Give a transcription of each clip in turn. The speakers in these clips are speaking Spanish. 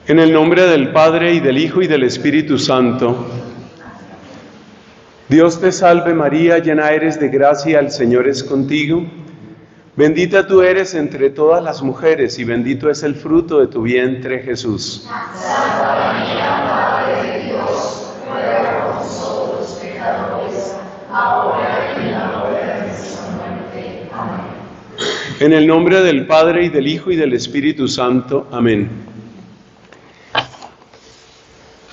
En el nombre del Padre, y del Hijo, y del Espíritu Santo. Dios te salve María, llena eres de gracia, el Señor es contigo. Bendita tú eres entre todas las mujeres, y bendito es el fruto de tu vientre, Jesús. Santa María, Madre de Dios, ruega por nosotros pecadores, ahora y en la hora de nuestra muerte. Amén. En el nombre del Padre, y del Hijo, y del Espíritu Santo. Amén.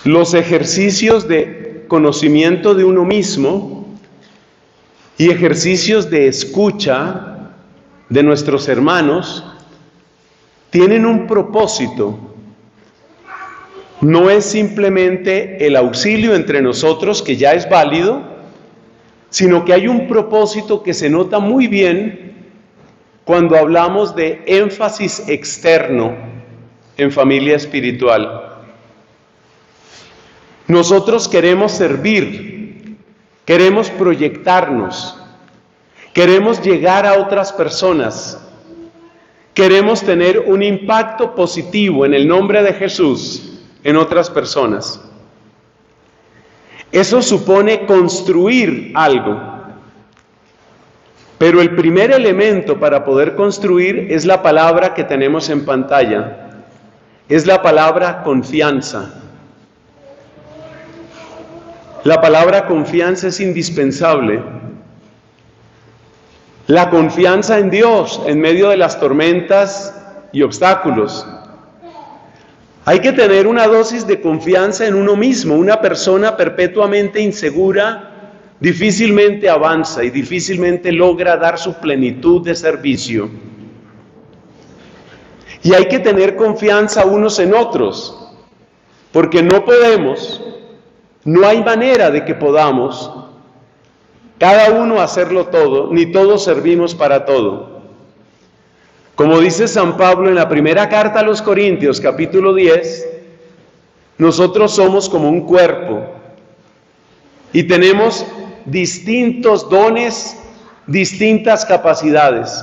Los ejercicios de conocimiento de uno mismo y ejercicios de escucha de nuestros hermanos tienen un propósito. No es simplemente el auxilio entre nosotros, que ya es válido, sino que hay un propósito que se nota muy bien cuando hablamos de énfasis externo en familia espiritual. Nosotros queremos servir, queremos proyectarnos, queremos llegar a otras personas, queremos tener un impacto positivo en el nombre de Jesús en otras personas. Eso supone construir algo, pero el primer elemento para poder construir es la palabra que tenemos en pantalla, es la palabra confianza. La palabra confianza es indispensable. La confianza en Dios en medio de las tormentas y obstáculos. Hay que tener una dosis de confianza en uno mismo. Una persona perpetuamente insegura difícilmente avanza y difícilmente logra dar su plenitud de servicio. Y hay que tener confianza unos en otros, porque no hay manera de que podamos cada uno hacerlo todo, ni todos servimos para todo. Como dice San Pablo en la primera carta a los Corintios, capítulo 10, nosotros somos como un cuerpo y tenemos distintos dones, distintas capacidades.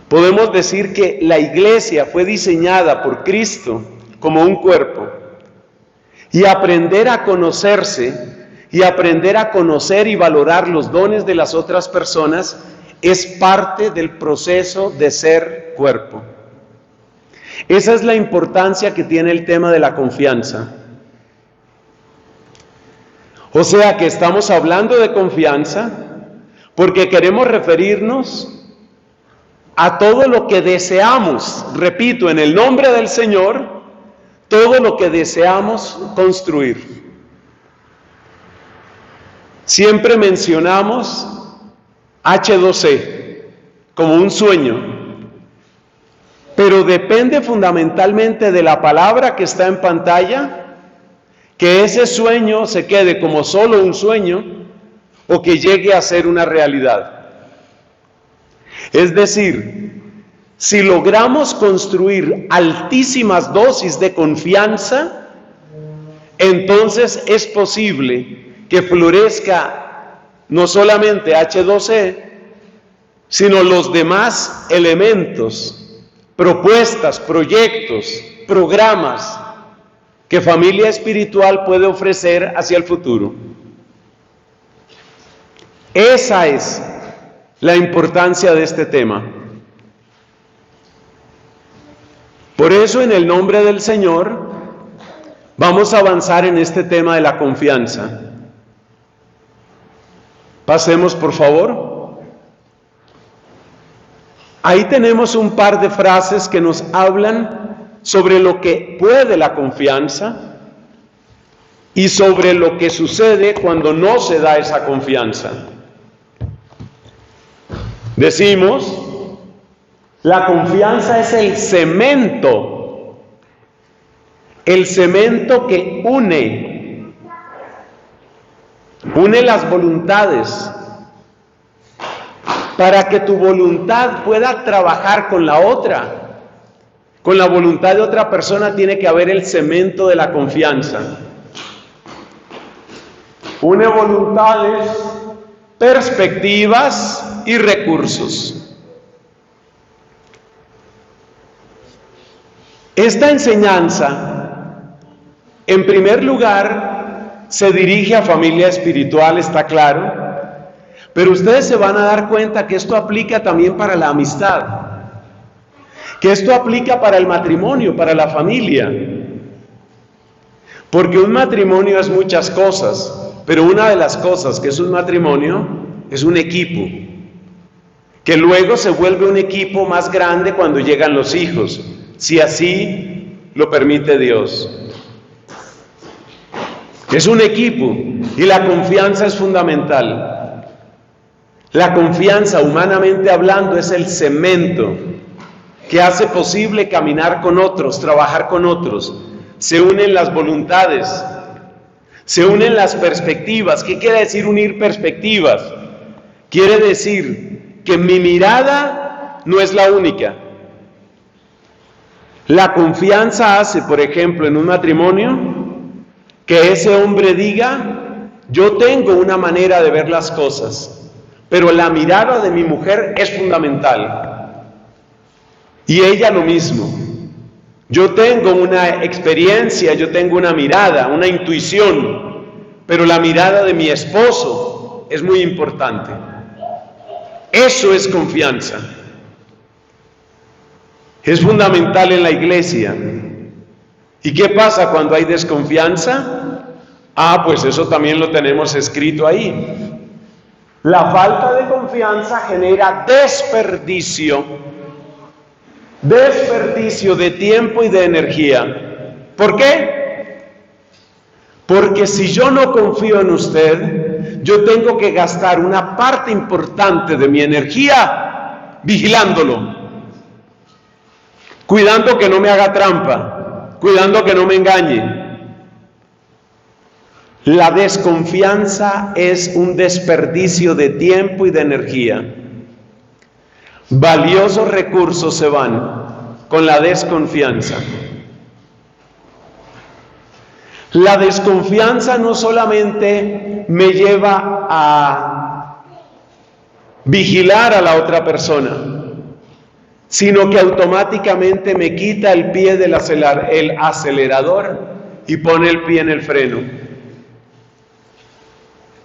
Podemos decir que la iglesia fue diseñada por Cristo como un cuerpo. Y aprender a conocerse y aprender a conocer y valorar los dones de las otras personas es parte del proceso de ser cuerpo. Esa es la importancia que tiene el tema de la confianza. O sea que estamos hablando de confianza porque queremos referirnos a todo lo que deseamos, repito, en el nombre del Señor, todo lo que deseamos construir. Siempre mencionamos H2C como un sueño, pero depende fundamentalmente de la palabra que está en pantalla, que ese sueño se quede como solo un sueño o que llegue a ser una realidad. Es decir, si logramos construir altísimas dosis de confianza, entonces es posible que florezca no solamente H2E, sino los demás elementos, propuestas, proyectos, programas que familia espiritual puede ofrecer hacia el futuro. Esa es la importancia de este tema. Por eso, en el nombre del Señor, vamos a avanzar en este tema de la confianza. Pasemos, por favor. Ahí tenemos un par de frases que nos hablan sobre lo que puede la confianza y sobre lo que sucede cuando no se da esa confianza. Decimos, la confianza es el cemento que une las voluntades para que tu voluntad pueda trabajar con la otra. Con la voluntad de otra persona tiene que haber el cemento de la confianza. Une voluntades, perspectivas y recursos. Esta enseñanza, en primer lugar, se dirige a familia espiritual, está claro, pero ustedes se van a dar cuenta que esto aplica también para la amistad, que esto aplica para el matrimonio, para la familia, porque un matrimonio es muchas cosas, pero una de las cosas que es un matrimonio es un equipo, que luego se vuelve un equipo más grande cuando llegan los hijos, si así lo permite Dios. Es un equipo y la confianza es fundamental. La confianza, humanamente hablando, es el cemento que hace posible caminar con otros, trabajar con otros. Se unen las voluntades, se unen las perspectivas. ¿Qué quiere decir unir perspectivas? Quiere decir que mi mirada no es la única. La confianza hace, por ejemplo, en un matrimonio, que ese hombre diga, yo tengo una manera de ver las cosas, pero la mirada de mi mujer es fundamental. Y ella lo mismo. Yo tengo una experiencia, yo tengo una mirada, una intuición, pero la mirada de mi esposo es muy importante. Eso es confianza. Es fundamental en la iglesia. ¿Y qué pasa cuando hay desconfianza? Pues eso también lo tenemos escrito ahí. La falta de confianza genera desperdicio de tiempo y de energía. ¿Por qué? Porque si yo no confío en usted, yo tengo que gastar una parte importante de mi energía vigilándolo, cuidando que no me haga trampa, cuidando que no me engañe. La desconfianza es un desperdicio de tiempo y de energía. Valiosos recursos se van con la desconfianza. La desconfianza no solamente me lleva a vigilar a la otra persona, sino que automáticamente me quita el pie del acelerador y pone el pie en el freno.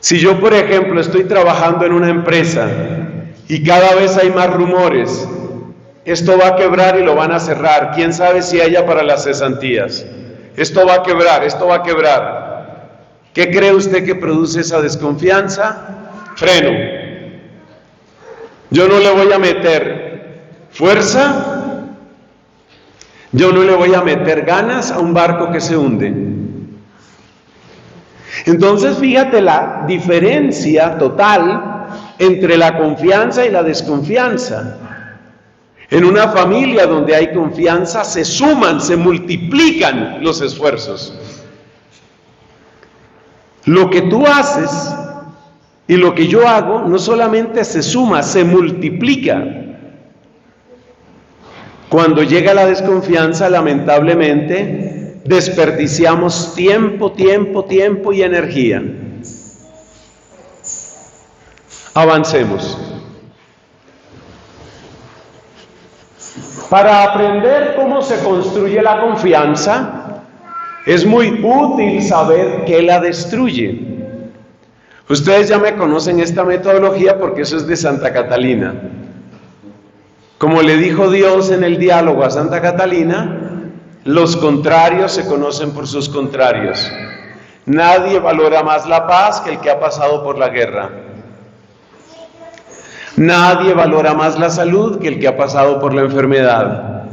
Si yo, por ejemplo, estoy trabajando en una empresa y cada vez hay más rumores, esto va a quebrar y lo van a cerrar, quién sabe si haya para las cesantías, esto va a quebrar, esto va a quebrar. ¿Qué cree usted que produce esa desconfianza? Freno. Yo no le voy a meter fuerza, yo no le voy a meter ganas a un barco que se hunde. Entonces fíjate la diferencia total entre la confianza y la desconfianza. En una familia donde hay confianza se suman, se multiplican los esfuerzos. Lo que tú haces y lo que yo hago no solamente se suma, se multiplica. Cuando llega la desconfianza, lamentablemente, desperdiciamos tiempo y energía. Avancemos. Para aprender cómo se construye la confianza, es muy útil saber qué la destruye. Ustedes ya me conocen esta metodología porque eso es de Santa Catalina. Como le dijo Dios en el diálogo a Santa Catalina, los contrarios se conocen por sus contrarios. Nadie valora más la paz que el que ha pasado por la guerra. Nadie valora más la salud que el que ha pasado por la enfermedad.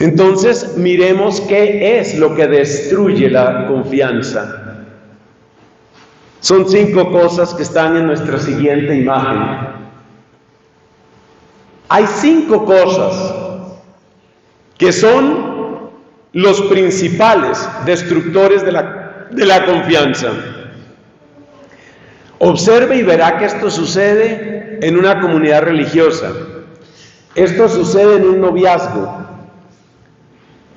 Entonces, miremos qué es lo que destruye la confianza. Son 5 cosas que están en nuestra siguiente imagen. Hay 5 cosas que son los principales destructores de la confianza. Observe y verá que esto sucede en una comunidad religiosa. Esto sucede en un noviazgo.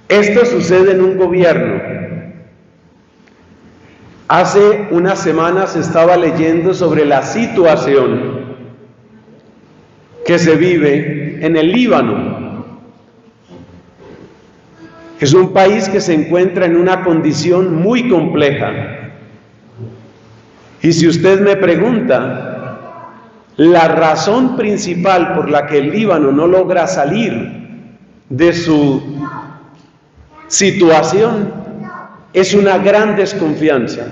Esto sucede en un gobierno. Hace unas semanas estaba leyendo sobre la situación que se vive en el Líbano. Es un país que se encuentra en una condición muy compleja. Y si usted me pregunta, la razón principal por la que el Líbano no logra salir de su situación es una gran desconfianza.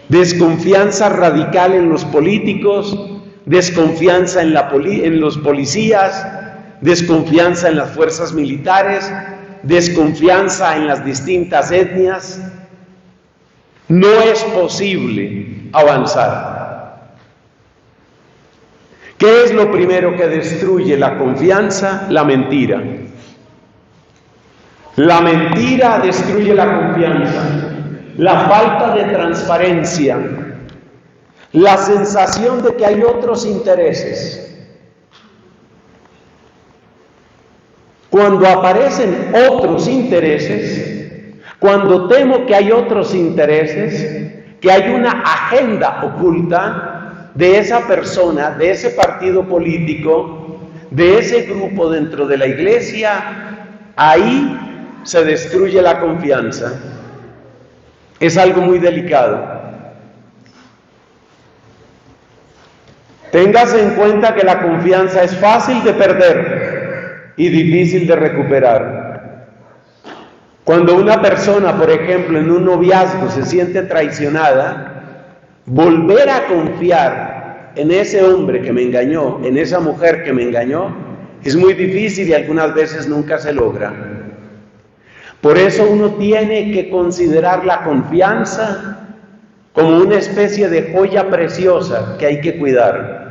Desconfianza radical en los políticos, desconfianza en los policías, desconfianza en las fuerzas militares, desconfianza en las distintas etnias. No es posible avanzar. ¿Qué es lo primero que destruye la confianza? La mentira. La mentira destruye la confianza. La falta de transparencia, la sensación de que hay otros intereses. Cuando aparecen otros intereses, cuando temo que hay otros intereses, que hay una agenda oculta de esa persona, de ese partido político, de ese grupo dentro de la iglesia, ahí se destruye la confianza. Es algo muy delicado. Téngase en cuenta que la confianza es fácil de perder y difícil de recuperar. Cuando una persona, por ejemplo, en un noviazgo se siente traicionada, volver a confiar en ese hombre que me engañó, en esa mujer que me engañó, es muy difícil y algunas veces nunca se logra. Por eso uno tiene que considerar la confianza como una especie de joya preciosa que hay que cuidar.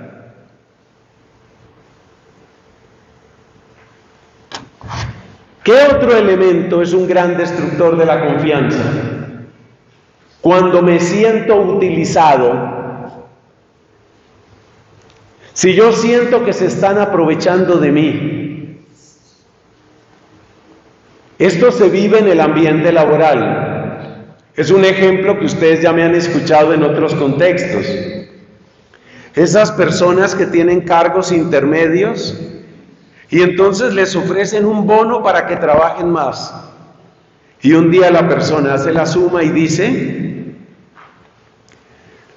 ¿Qué otro elemento es un gran destructor de la confianza? Cuando me siento utilizado. Si yo siento que se están aprovechando de mí. Esto se vive en el ambiente laboral. Es un ejemplo que ustedes ya me han escuchado en otros contextos. Esas personas que tienen cargos intermedios y entonces les ofrecen un bono para que trabajen más. Y un día la persona hace la suma y dice,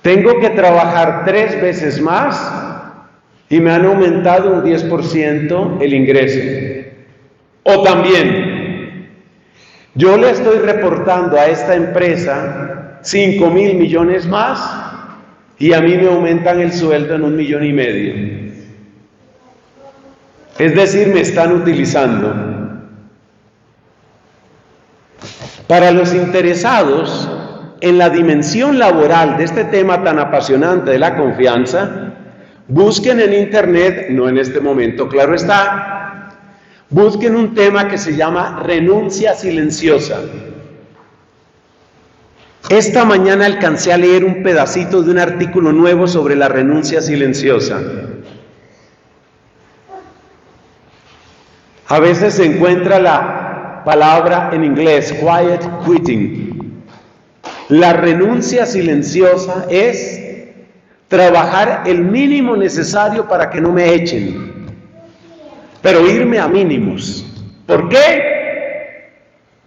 tengo que trabajar 3 veces más y me han aumentado un 10% el ingreso. O también, yo le estoy reportando a esta empresa 5.000 millones más y a mí me aumentan el sueldo en 1,5 millones. Es decir, me están utilizando. Para los interesados en la dimensión laboral de este tema tan apasionante de la confianza, busquen en internet, no en este momento, claro está, busquen un tema que se llama renuncia silenciosa. Esta mañana alcancé a leer un pedacito de un artículo nuevo sobre la renuncia silenciosa. A veces se encuentra la palabra en inglés, quiet quitting. La renuncia silenciosa es trabajar el mínimo necesario para que no me echen, pero irme a mínimos. ¿Por qué?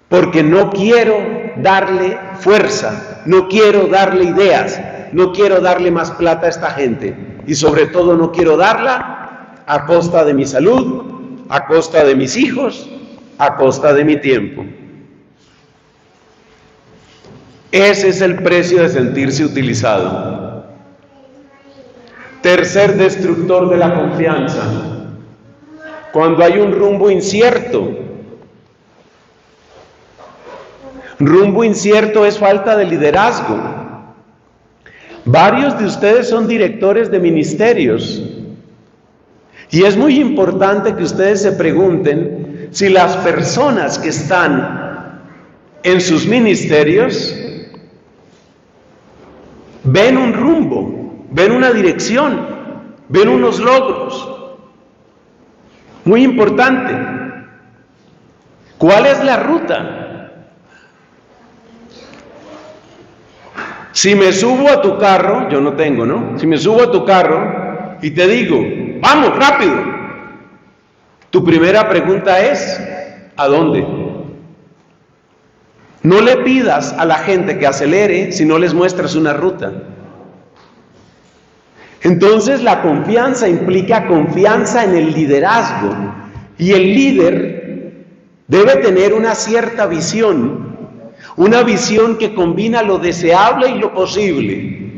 Porque no quiero darle fuerza, no quiero darle ideas, no quiero darle más plata a esta gente y sobre todo no quiero darla a costa de mi salud, a costa de mis hijos, a costa de mi tiempo. Ese es el precio de sentirse utilizado. Tercer destructor de la confianza. Cuando hay un rumbo incierto. Rumbo incierto es falta de liderazgo. Varios de ustedes son directores de ministerios. Y es muy importante que ustedes se pregunten si las personas que están en sus ministerios ven un rumbo, ven una dirección, ven unos logros. Muy importante. ¿Cuál es la ruta? Si me subo a tu carro, yo no tengo, ¿no? Si me subo a tu carro y te digo, vamos, rápido. Tu primera pregunta es, ¿a dónde? No le pidas a la gente que acelere si no les muestras una ruta. Entonces la confianza implica confianza en el liderazgo, y el líder debe tener una cierta visión, una visión que combina lo deseable y lo posible.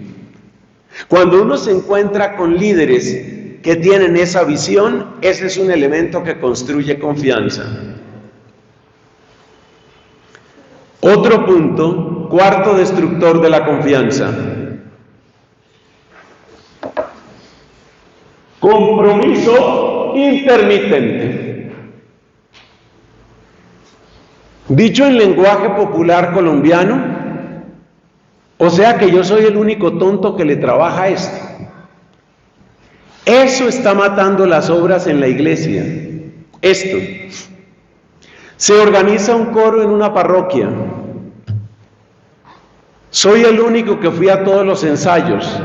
Cuando uno se encuentra con líderes que tienen esa visión, ese es un elemento que construye confianza. Otro punto, cuarto destructor de la confianza: compromiso intermitente. Dicho en lenguaje popular colombiano, o sea que yo soy el único tonto que le trabaja esto. Eso está matando las obras en la iglesia. Esto. Se organiza un coro en una parroquia. Soy el único que fui a todos los ensayos.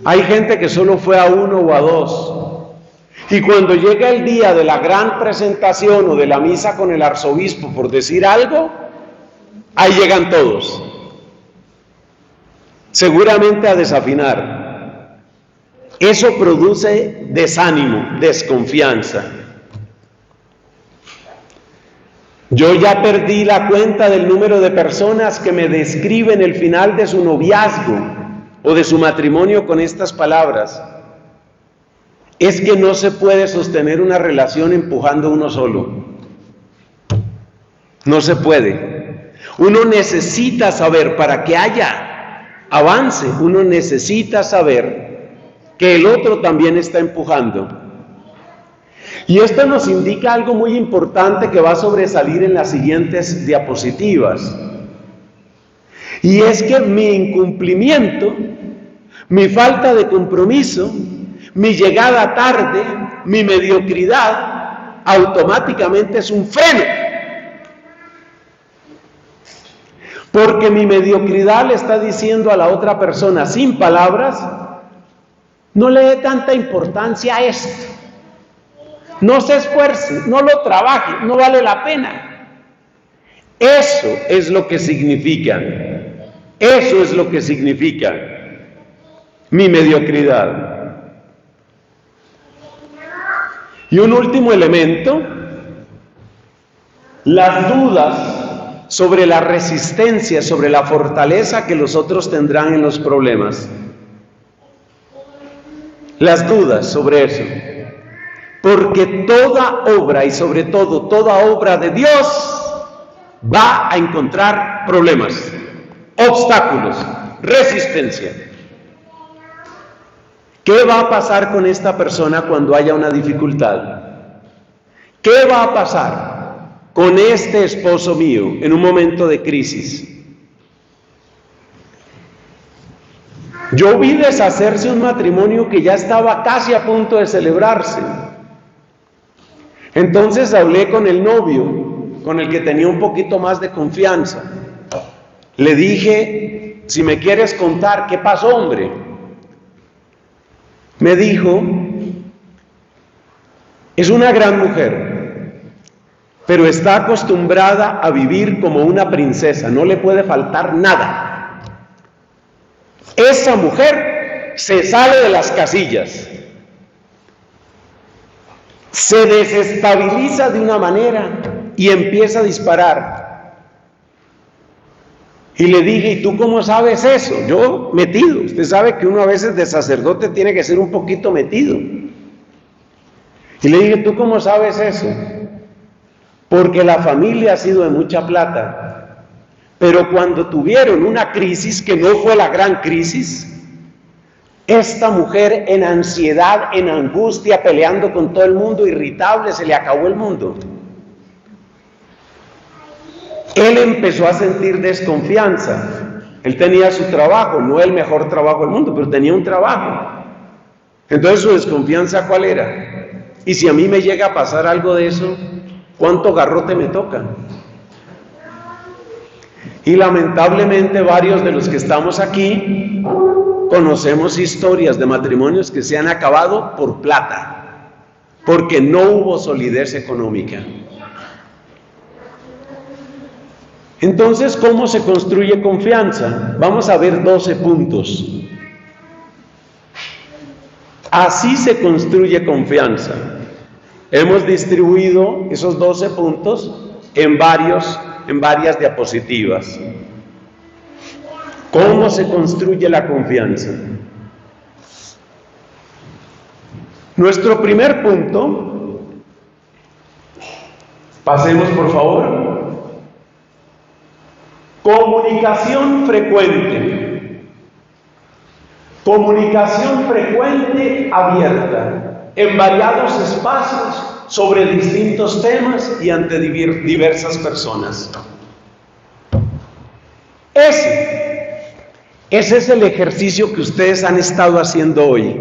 Hay gente que solo fue a uno o a dos. Y cuando llega el día de la gran presentación o de la misa con el arzobispo, por decir algo, ahí llegan todos. Seguramente a desafinar. Eso produce desánimo, desconfianza. Yo ya perdí la cuenta del número de personas que me describen el final de su noviazgo o de su matrimonio con estas palabras: es que no se puede sostener una relación empujando uno solo. No se puede. Uno necesita saber, para que haya avance, uno necesita saber que el otro también está empujando. Y esto nos indica algo muy importante que va a sobresalir en las siguientes diapositivas. Y es que mi incumplimiento, mi falta de compromiso, mi llegada tarde, mi mediocridad, automáticamente es un freno. Porque mi mediocridad le está diciendo a la otra persona, sin palabras: no le dé tanta importancia a esto. No se esfuerce, no lo trabaje, no vale la pena. Eso es lo que significa. Eso es lo que significa mi mediocridad. Y un último elemento: las dudas sobre la resistencia, sobre la fortaleza que los otros tendrán en los problemas. Las dudas sobre eso. Porque toda obra, y sobre todo toda obra de Dios, va a encontrar problemas, obstáculos, resistencia. ¿Qué va a pasar con esta persona cuando haya una dificultad? ¿Qué va a pasar con este esposo mío en un momento de crisis? Yo vi deshacerse un matrimonio que ya estaba casi a punto de celebrarse. Entonces hablé con el novio, con el que tenía un poquito más de confianza. Le dije: si me quieres contar, ¿qué pasó, hombre? Me dijo: es una gran mujer, pero está acostumbrada a vivir como una princesa, no le puede faltar nada. Esa mujer se sale de las casillas, se desestabiliza de una manera y empieza a disparar. Y le dije: ¿y tú cómo sabes eso? Yo metido. Usted sabe que uno a veces de sacerdote tiene que ser un poquito metido. Y le dije: ¿tú cómo sabes eso? Porque la familia ha sido de mucha plata. Pero cuando tuvieron una crisis, que no fue la gran crisis, esta mujer en ansiedad, en angustia, peleando con todo el mundo, irritable, se le acabó el mundo. Él empezó a sentir desconfianza. Él tenía su trabajo, no el mejor trabajo del mundo, pero tenía un trabajo. Entonces su desconfianza, ¿cuál era? Y si a mí me llega a pasar algo de eso, ¿cuánto garrote me toca? Y lamentablemente varios de los que estamos aquí conocemos historias de matrimonios que se han acabado por plata, porque no hubo solidez económica. Entonces, ¿cómo se construye confianza? Vamos a ver 12 puntos. Así se construye confianza. Hemos distribuido esos 12 puntos en varias diapositivas. ¿Cómo se construye la confianza? Nuestro primer punto, pasemos por favor, comunicación frecuente. Comunicación frecuente abierta, en variados espacios, sobre distintos temas y ante diversas personas. Ese es el ejercicio que ustedes han estado haciendo hoy.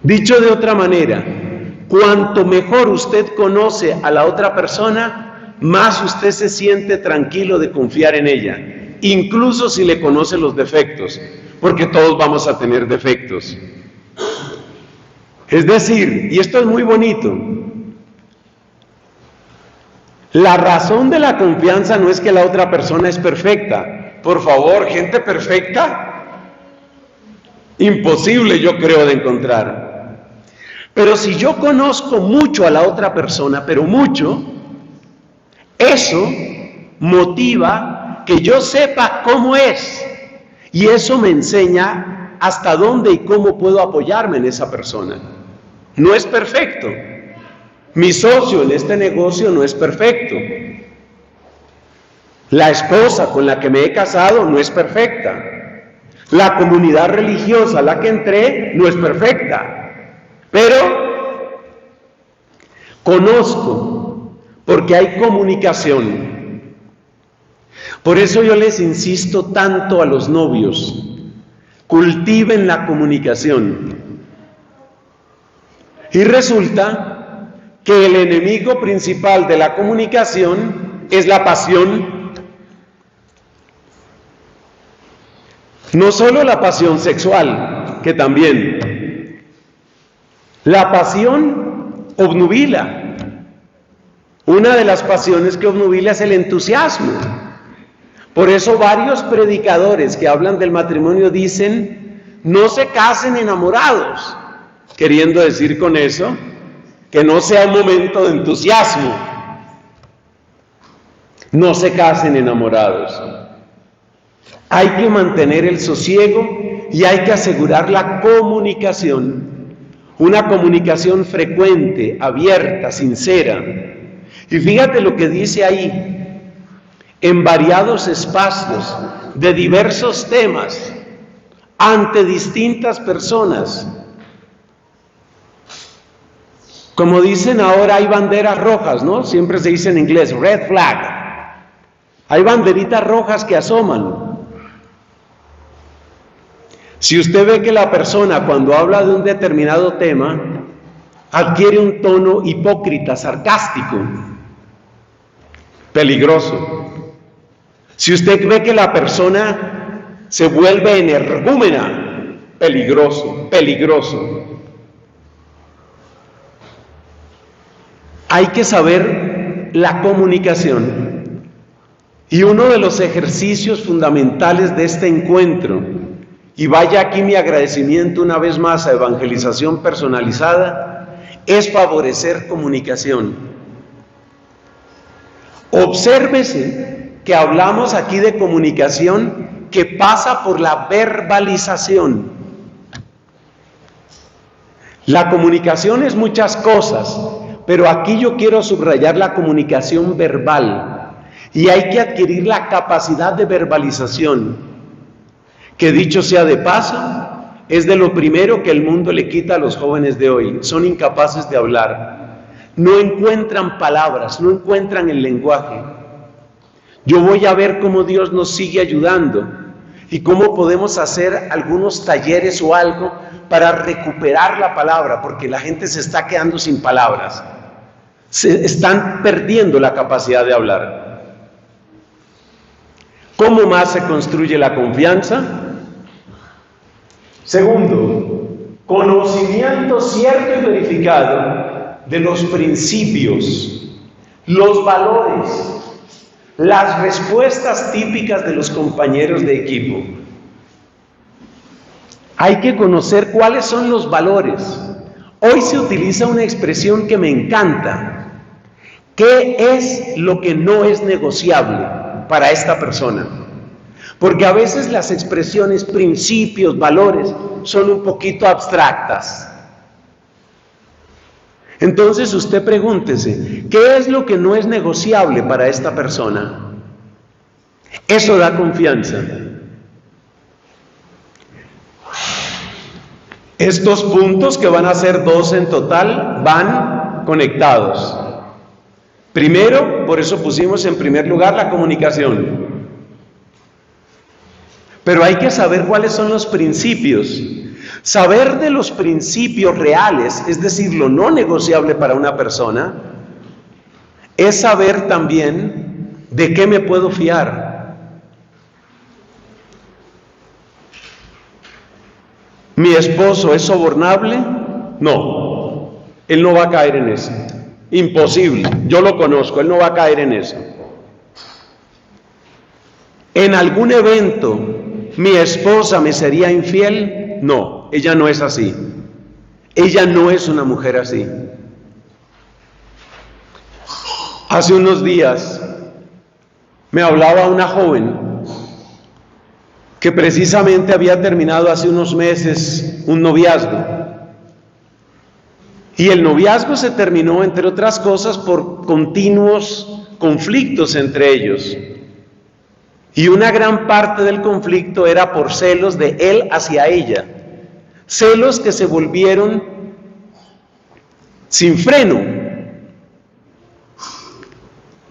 Dicho de otra manera, cuanto mejor usted conoce a la otra persona, más usted se siente tranquilo de confiar en ella, incluso si le conoce los defectos, porque todos vamos a tener defectos. Es decir, y esto es muy bonito, la razón de la confianza no es que la otra persona es perfecta. Por favor, gente perfecta, imposible yo creo de encontrar. Pero si yo conozco mucho a la otra persona, pero mucho, eso motiva que yo sepa cómo es. Y eso me enseña hasta dónde y cómo puedo apoyarme en esa persona. No es perfecto. Mi socio en este negocio no es perfecto. La esposa con la que me he casado no es perfecta. La comunidad religiosa a la que entré no es perfecta. Pero conozco, porque hay comunicación. Por eso yo les insisto tanto a los novios, cultiven la comunicación. Y resulta que el enemigo principal de la comunicación es la pasión. No solo la pasión sexual, que también. La pasión obnubila. Una de las pasiones que obnubila es el entusiasmo. Por eso varios predicadores que hablan del matrimonio dicen, no se casen enamorados, queriendo decir con eso que no sea un momento de entusiasmo. No se casen enamorados. Hay que mantener el sosiego y hay que asegurar la comunicación. Una comunicación frecuente, abierta, sincera. Y fíjate lo que dice ahí. En variados espacios, de diversos temas, ante distintas personas. Como dicen ahora, hay banderas rojas, ¿no? Siempre se dice en inglés, red flag. Hay banderitas rojas que asoman. Si usted ve que la persona, cuando habla de un determinado tema, adquiere un tono hipócrita, sarcástico, peligroso. Si usted ve que la persona se vuelve energúmena, peligroso, peligroso. Hay que saber la comunicación. Y uno de los ejercicios fundamentales de este encuentro, y vaya aquí mi agradecimiento una vez más a Evangelización Personalizada, es favorecer comunicación. Obsérvese que hablamos aquí de comunicación que pasa por la verbalización. La comunicación es muchas cosas, pero aquí yo quiero subrayar la comunicación verbal. Y hay que adquirir la capacidad de verbalización, que dicho sea de paso, es de lo primero que el mundo le quita a los jóvenes de hoy. Son incapaces de hablar. No encuentran palabras, no encuentran el lenguaje. Yo voy a ver cómo Dios nos sigue ayudando y cómo podemos hacer algunos talleres o algo para recuperar la palabra, porque la gente se está quedando sin palabras. Se están perdiendo la capacidad de hablar. ¿Cómo más se construye la confianza? Segundo, conocimiento cierto y verificado de los principios, los valores, Las respuestas típicas de los compañeros de equipo. Hay que conocer cuáles son los valores. Hoy se utiliza una expresión que me encanta. ¿Qué es lo que no es negociable para esta persona? Porque a veces las expresiones principios, valores, son un poquito abstractas. Entonces usted pregúntese, ¿qué es lo que no es negociable para esta persona? Eso da confianza. Estos puntos, que van a ser 2 en total, van conectados. Primero, por eso pusimos en primer lugar la comunicación. Pero hay que saber cuáles son los principios. Saber de los principios reales, es decir, lo no negociable para una persona, es saber también de qué me puedo fiar. ¿Mi esposo es sobornable? No, él no va a caer en eso. Imposible, yo lo conozco, él no va a caer en eso. ¿En algún evento mi esposa me sería infiel? No, ella no es así. Ella no es una mujer así. Hace unos días me hablaba una joven que precisamente había terminado hace unos meses un noviazgo. Y el noviazgo se terminó, entre otras cosas, por continuos conflictos entre ellos. Y una gran parte del conflicto era por celos de él hacia ella. Celos que se volvieron sin freno.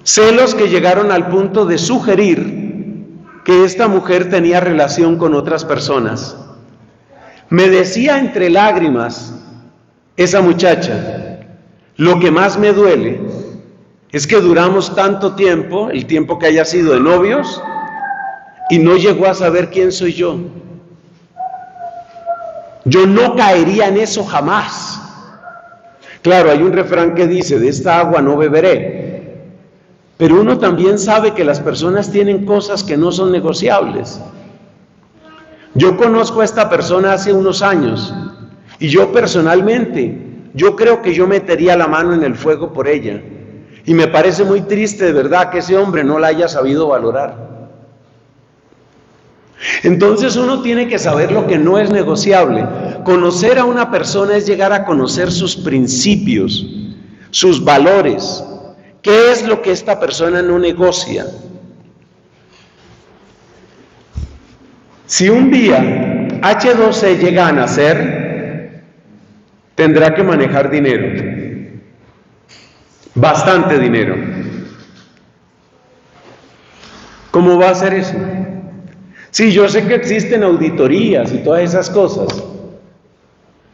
Celos que llegaron al punto de sugerir que esta mujer tenía relación con otras personas. Me decía entre lágrimas esa muchacha, lo que más me duele es que duramos tanto tiempo, el tiempo que haya sido de novios, y no llegó a saber quién soy yo. Yo no caería en eso jamás. Claro, hay un refrán que dice, de esta agua no beberé. Pero uno también sabe que las personas tienen cosas que no son negociables. Yo conozco a esta persona hace unos años y yo personalmente, yo creo que yo metería la mano en el fuego por ella. Y me parece muy triste de verdad que ese hombre no la haya sabido valorar. Entonces uno tiene que saber lo que no es negociable. Conocer a una persona es llegar a conocer sus principios, sus valores. ¿Qué es lo que esta persona no negocia? Si un día H2C llega a nacer, tendrá que manejar dinero, bastante dinero. ¿Cómo va a hacer eso? Sí, yo sé que existen auditorías y todas esas cosas,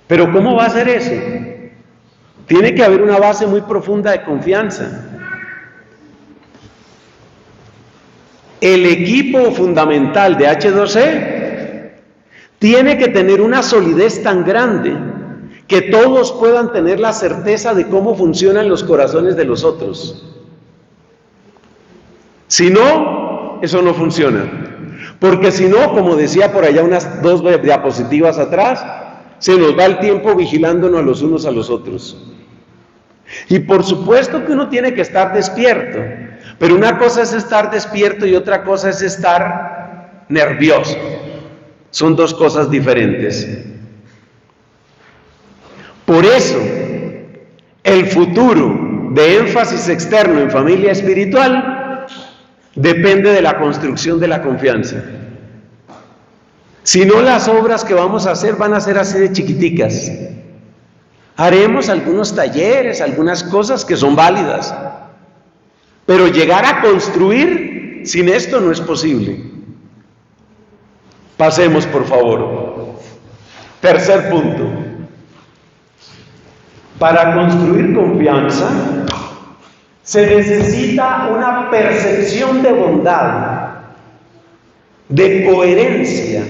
pero ¿cómo va a hacer eso? Tiene que haber una base muy profunda de confianza. El equipo fundamental de H2C tiene que tener una solidez tan grande que todos puedan tener la certeza de cómo funcionan los corazones de los otros. Si no, eso no funciona. Porque si no, como decía por allá unas 2 diapositivas atrás, se nos va el tiempo vigilándonos los unos a los otros. Y por supuesto que uno tiene que estar despierto, pero una cosa es estar despierto y otra cosa es estar nervioso. Son 2 cosas diferentes. Por eso, el futuro de énfasis externo en familia espiritual depende de la construcción de la confianza. Si no, las obras que vamos a hacer van a ser así de chiquiticas. Haremos algunos talleres, algunas cosas que son válidas, pero llegar a construir sin esto no es posible. Pasemos, por favor. Tercer punto. Para construir confianza se necesita una percepción de bondad, de coherencia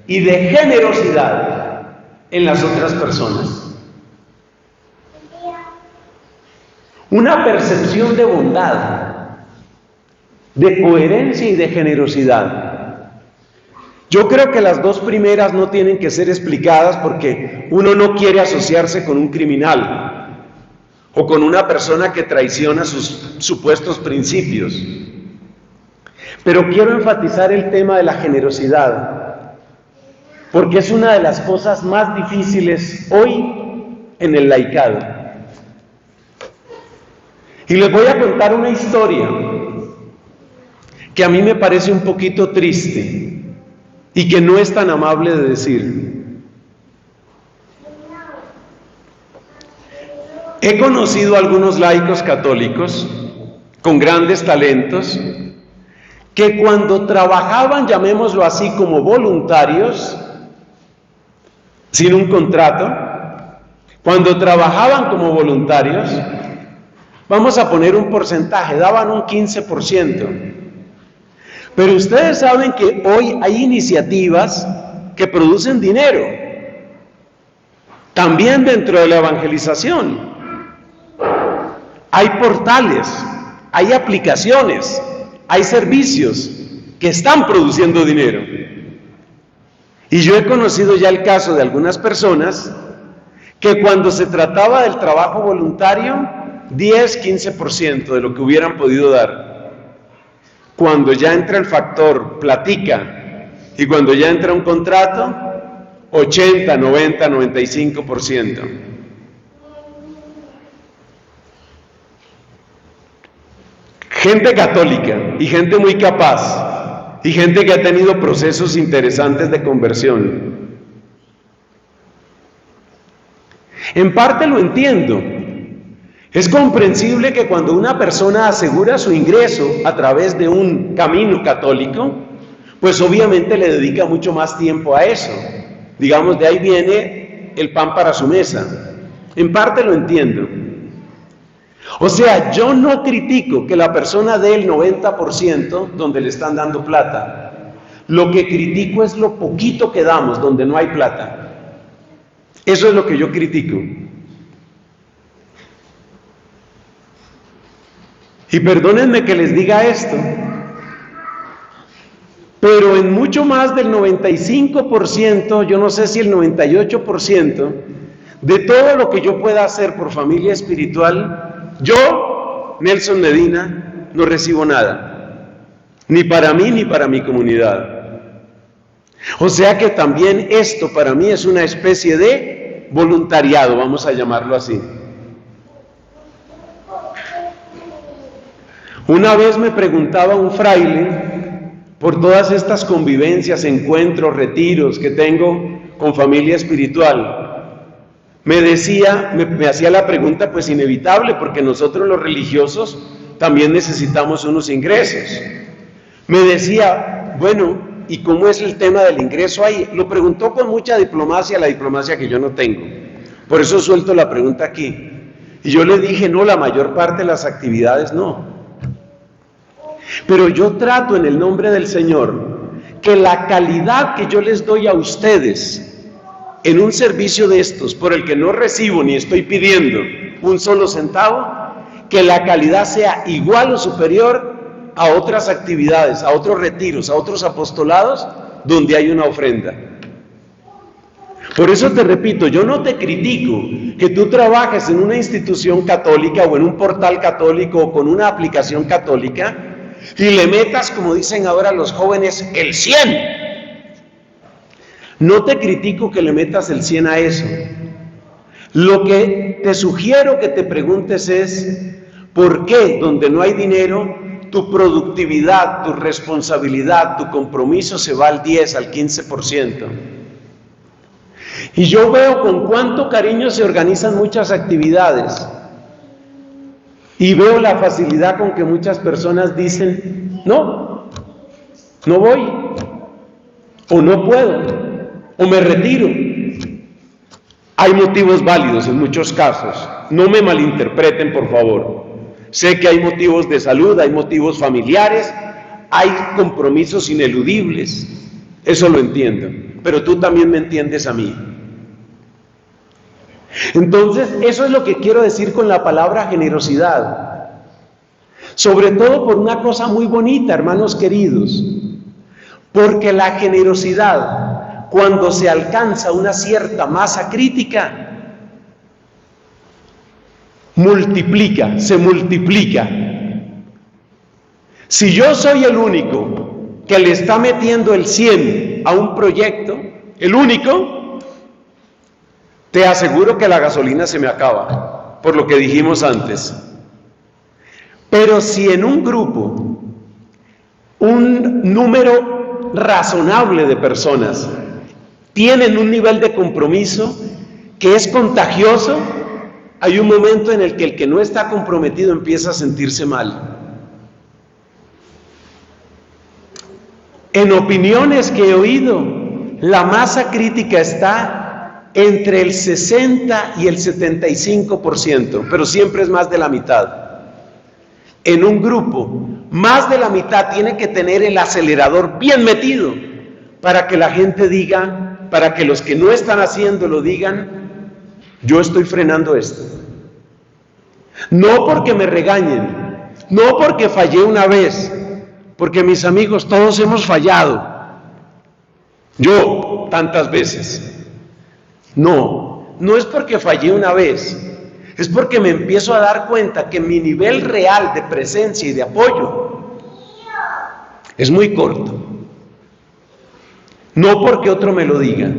y de generosidad en las otras personas. Una percepción de bondad. de coherencia y de generosidad. Yo creo que las dos primeras no tienen que ser explicadas porque uno no quiere asociarse con un criminal o con una persona que traiciona sus supuestos principios. Pero quiero enfatizar el tema de la generosidad, porque es una de las cosas más difíciles hoy en el laicado. Y les voy a contar una historia que a mí me parece un poquito triste y que no es tan amable de decir. He conocido a algunos laicos católicos con grandes talentos que cuando trabajaban, llamémoslo así, como voluntarios, sin un contrato, cuando trabajaban como voluntarios, vamos a poner un porcentaje, daban un 15%. Pero ustedes saben que hoy hay iniciativas que producen dinero, también dentro de la evangelización. Hay portales, hay aplicaciones, hay servicios que están produciendo dinero. Y yo he conocido ya el caso de algunas personas que cuando se trataba del trabajo voluntario, 10-15% de lo que hubieran podido dar. Cuando ya entra el factor platica y cuando ya entra un contrato, 80, 90, 95%. Gente católica y gente muy capaz y gente que ha tenido procesos interesantes de conversión. En parte lo entiendo. Es comprensible que cuando una persona asegura su ingreso a través de un camino católico, pues obviamente le dedica mucho más tiempo a eso. Digamos, de ahí viene el pan para su mesa. En parte lo entiendo. O sea, yo no critico que la persona dé el 90% donde le están dando plata. Lo que critico es lo poquito que damos donde no hay plata. Eso es lo que yo critico. Y perdónenme que les diga esto, pero en mucho más del 95%, yo no sé si el 98%, de todo lo que yo pueda hacer por familia espiritual, yo, Nelson Medina, no recibo nada, ni para mí ni para mi comunidad. O sea que también esto para mí es una especie de voluntariado, vamos a llamarlo así. Una vez me preguntaba un fraile, por todas estas convivencias, encuentros, retiros que tengo con familia espiritual, me decía, me hacía la pregunta pues inevitable, porque nosotros los religiosos también necesitamos unos ingresos. Me decía, bueno, ¿y cómo es el tema del ingreso ahí? Lo preguntó con mucha diplomacia, la diplomacia que yo no tengo. Por eso suelto la pregunta aquí. Y yo le dije, no, la mayor parte de las actividades no. Pero yo trato en el nombre del Señor que la calidad que yo les doy a ustedes en un servicio de estos, por el que no recibo ni estoy pidiendo un solo centavo, que la calidad sea igual o superior a otras actividades, a otros retiros, a otros apostolados donde hay una ofrenda. Por eso te repito, yo no te critico que tú trabajes en una institución católica o en un portal católico o con una aplicación católica y le metas, como dicen ahora los jóvenes, el 100. No te critico que le metas el 100 a eso. Lo que te sugiero que te preguntes es, ¿por qué donde no hay dinero, tu productividad, tu responsabilidad, tu compromiso se va al 10, al 15%? Y yo veo con cuánto cariño se organizan muchas actividades. Y veo la facilidad con que muchas personas dicen, no voy, o no puedo, o me retiro. Hay motivos válidos en muchos casos, no me malinterpreten por favor. Sé que hay motivos de salud, hay motivos familiares, hay compromisos ineludibles, eso lo entiendo, pero tú también me entiendes a mí. Entonces, eso es lo que quiero decir con la palabra generosidad. Sobre todo por una cosa muy bonita, hermanos queridos, porque la generosidad, cuando se alcanza una cierta masa crítica, se multiplica. Si yo soy el único que le está metiendo el 100 a un proyecto, el único, te aseguro que la gasolina se me acaba, por lo que dijimos antes. Pero si en un grupo, un número razonable de personas tienen un nivel de compromiso que es contagioso, hay un momento en el que no está comprometido empieza a sentirse mal. En opiniones que he oído, la masa crítica está entre el 60 y el 75%, pero siempre es más de la mitad. En un grupo, más de la mitad tiene que tener el acelerador bien metido para que la gente diga, para que los que no están haciéndolo digan, yo estoy frenando esto. No porque me regañen, no porque fallé una vez, porque mis amigos, todos hemos fallado. Yo, tantas veces. No es porque fallé una vez, es porque me empiezo a dar cuenta que mi nivel real de presencia y de apoyo es muy corto. No porque otro me lo diga.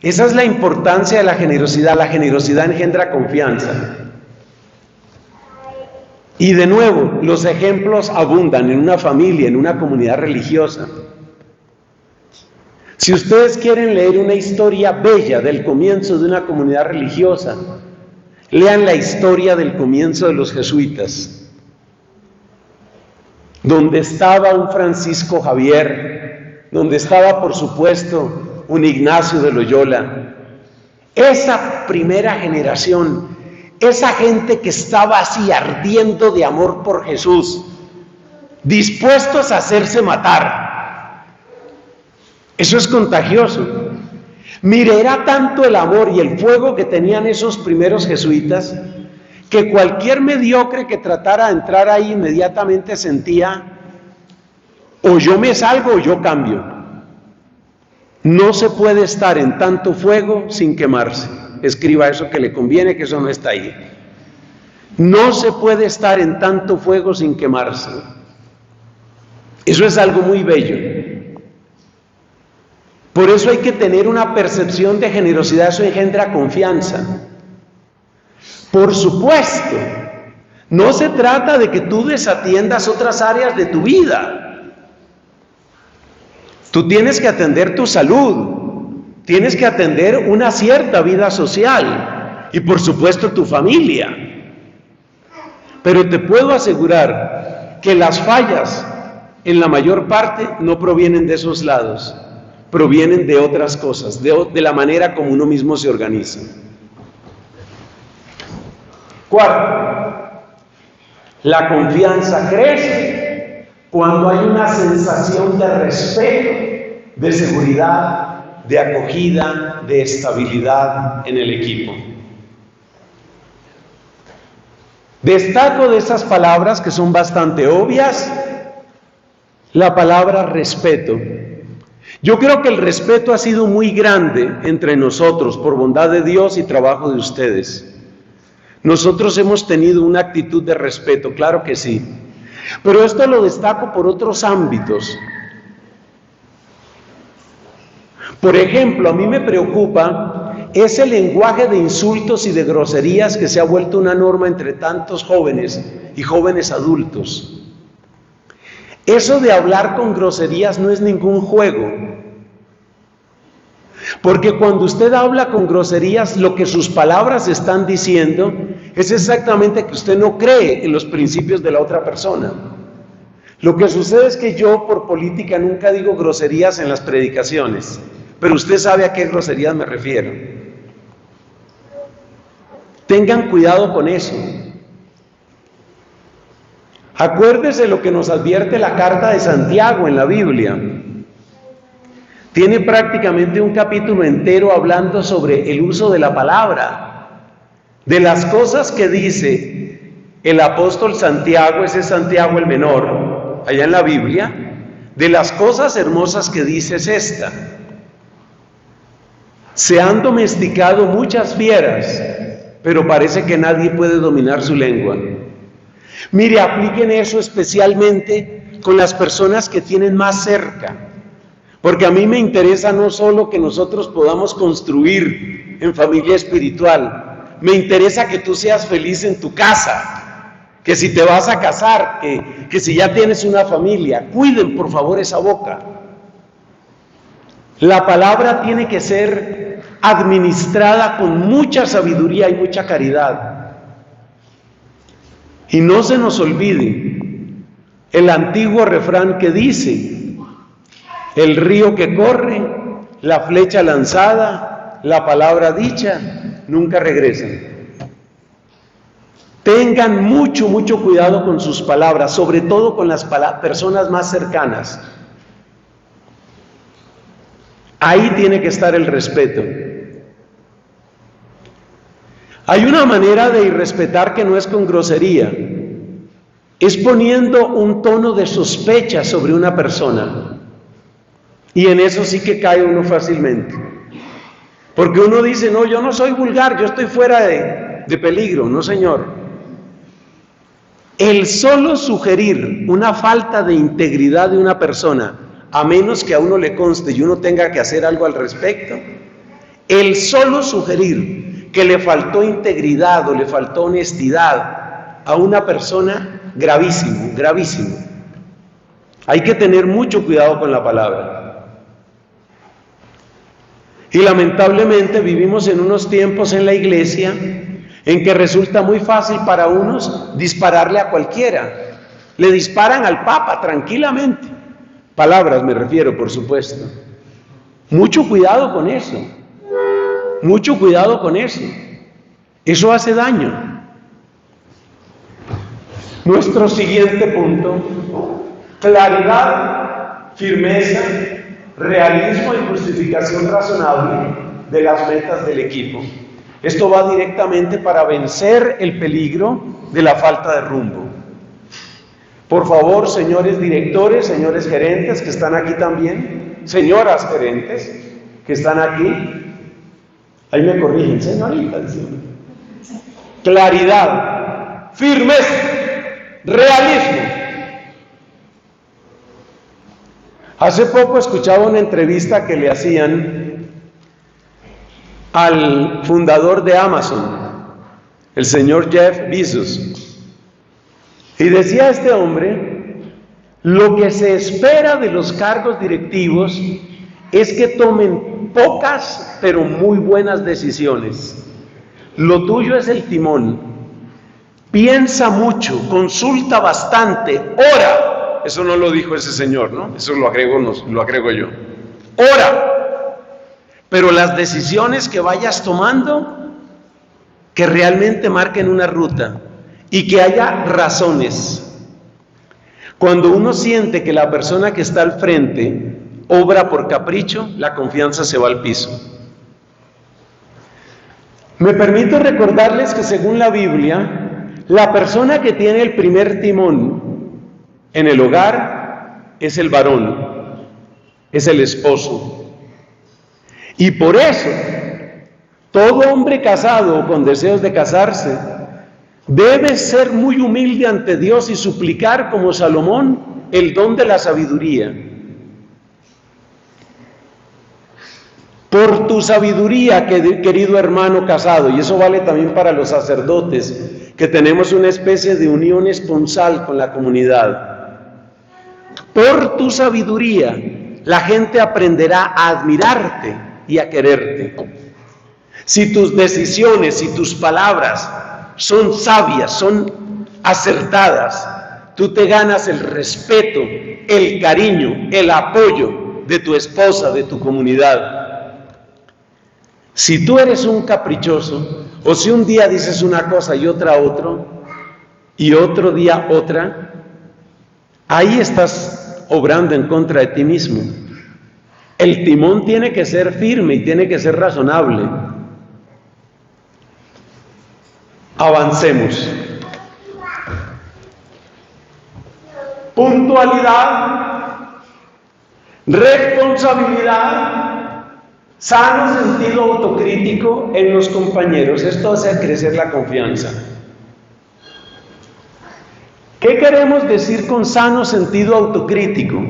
Esa es la importancia de la generosidad. La generosidad engendra confianza. Y de nuevo, los ejemplos abundan en una familia, en una comunidad religiosa. Si ustedes quieren leer una historia bella del comienzo de una comunidad religiosa, lean la historia del comienzo de los jesuitas, donde estaba un Francisco Javier, donde estaba, por supuesto, un Ignacio de Loyola. Esa primera generación, esa gente que estaba así ardiendo de amor por Jesús, dispuestos a hacerse matar. Eso es contagioso. Mire, era tanto el amor y el fuego que tenían esos primeros jesuitas, que cualquier mediocre que tratara de entrar ahí inmediatamente sentía, o yo me salgo o yo cambio. No se puede estar en tanto fuego sin quemarse. Escriba eso que le conviene, que eso no está ahí. No se puede estar en tanto fuego sin quemarse. Eso es algo muy bello. Por eso hay que tener una percepción de generosidad, eso engendra confianza. Por supuesto, no se trata de que tú desatiendas otras áreas de tu vida. Tú tienes que atender tu salud, tienes que atender una cierta vida social y por supuesto tu familia. Pero te puedo asegurar que las fallas en la mayor parte no provienen de esos lados, provienen de otras cosas, de la manera como uno mismo se organiza. Cuarto, la confianza crece cuando hay una sensación de respeto, de seguridad, de acogida, de estabilidad en el equipo. Destaco de esas palabras que son bastante obvias, la palabra respeto. Yo creo que el respeto ha sido muy grande entre nosotros por bondad de Dios y trabajo de ustedes. Nosotros hemos tenido una actitud de respeto, claro que sí. Pero esto lo destaco por otros ámbitos. Por ejemplo, a mí me preocupa ese lenguaje de insultos y de groserías que se ha vuelto una norma entre tantos jóvenes y jóvenes adultos. Eso de hablar con groserías no es ningún juego. Porque cuando usted habla con groserías, lo que sus palabras están diciendo es exactamente que usted no cree en los principios de la otra persona. Lo que sucede es que yo, por política, nunca digo groserías en las predicaciones, pero usted sabe a qué groserías me refiero. Tengan cuidado con eso. Acuérdese lo que nos advierte la carta de Santiago en la Biblia. Tiene prácticamente un capítulo entero hablando sobre el uso de la palabra, de las cosas que dice el apóstol Santiago, ese Santiago el menor, allá en la Biblia, de las cosas hermosas que dice es esta: se han domesticado muchas fieras, pero parece que nadie puede dominar su lengua. Mire, apliquen eso especialmente con las personas que tienen más cerca, porque a mí me interesa no solo que nosotros podamos construir en familia espiritual, me interesa que tú seas feliz en tu casa, que si te vas a casar, que si ya tienes una familia, cuiden por favor esa boca. La palabra tiene que ser administrada con mucha sabiduría y mucha caridad. Y no se nos olvide el antiguo refrán que dice: el río que corre, la flecha lanzada, la palabra dicha, nunca regresan. Tengan mucho cuidado con sus palabras, sobre todo con las personas más cercanas. Ahí tiene que estar el respeto. Hay una manera de irrespetar que no es con grosería, es poniendo un tono de sospecha sobre una persona. Y en eso sí que cae uno fácilmente. Porque uno dice: no, yo no soy vulgar, yo estoy fuera de peligro. No, señor. El solo sugerir una falta de integridad de una persona, a menos que a uno le conste y uno tenga que hacer algo al respecto, el solo sugerir que le faltó integridad o le faltó honestidad a una persona, gravísimo, gravísimo. Hay que tener mucho cuidado con la palabra. Y lamentablemente vivimos en unos tiempos en la iglesia en que resulta muy fácil para unos dispararle a cualquiera. Le disparan al Papa tranquilamente. Palabras me refiero, por supuesto. Mucho cuidado con eso. Mucho cuidado con eso. Eso hace daño. Nuestro siguiente punto: claridad, firmeza, realismo y justificación razonable de las metas del equipo. Esto va directamente para vencer el peligro de la falta de rumbo. Por favor, señores directores, señores gerentes que están aquí también, señoras gerentes que están aquí, ahí me corrigen, señorita. Claridad, firmeza, realismo. Hace poco escuchaba una entrevista que le hacían al fundador de Amazon, el señor Jeff Bezos. Y decía este hombre: lo que se espera de los cargos directivos es que tomen pocas pero muy buenas decisiones. Lo tuyo es el timón. Piensa mucho, consulta bastante, ora. Eso no lo dijo ese señor, ¿no? Eso lo agrego yo. Ora. Pero las decisiones que vayas tomando, que realmente marquen una ruta y que haya razones. Cuando uno siente que la persona que está al frente obra por capricho, la confianza se va al piso. Me permito recordarles que según la Biblia, la persona que tiene el primer timón en el hogar es el varón, es el esposo. Y por eso, todo hombre casado o con deseos de casarse debe ser muy humilde ante Dios y suplicar, como Salomón, el don de la sabiduría. Por tu sabiduría, querido hermano casado, y eso vale también para los sacerdotes, que tenemos una especie de unión esponsal con la comunidad. Por tu sabiduría, la gente aprenderá a admirarte y a quererte. Si tus decisiones, si tus palabras son sabias, son acertadas, tú te ganas el respeto, el cariño, el apoyo de tu esposa, de tu comunidad. Si tú eres un caprichoso, o si un día dices una cosa y otra otro, y otro día otra, ahí estás obrando en contra de ti mismo. El timón tiene que ser firme y tiene que ser razonable. Avancemos. puntualidad, responsabilidad, sano sentido autocrítico en los compañeros. Esto hace crecer la confianza. ¿Qué queremos decir con sano sentido autocrítico?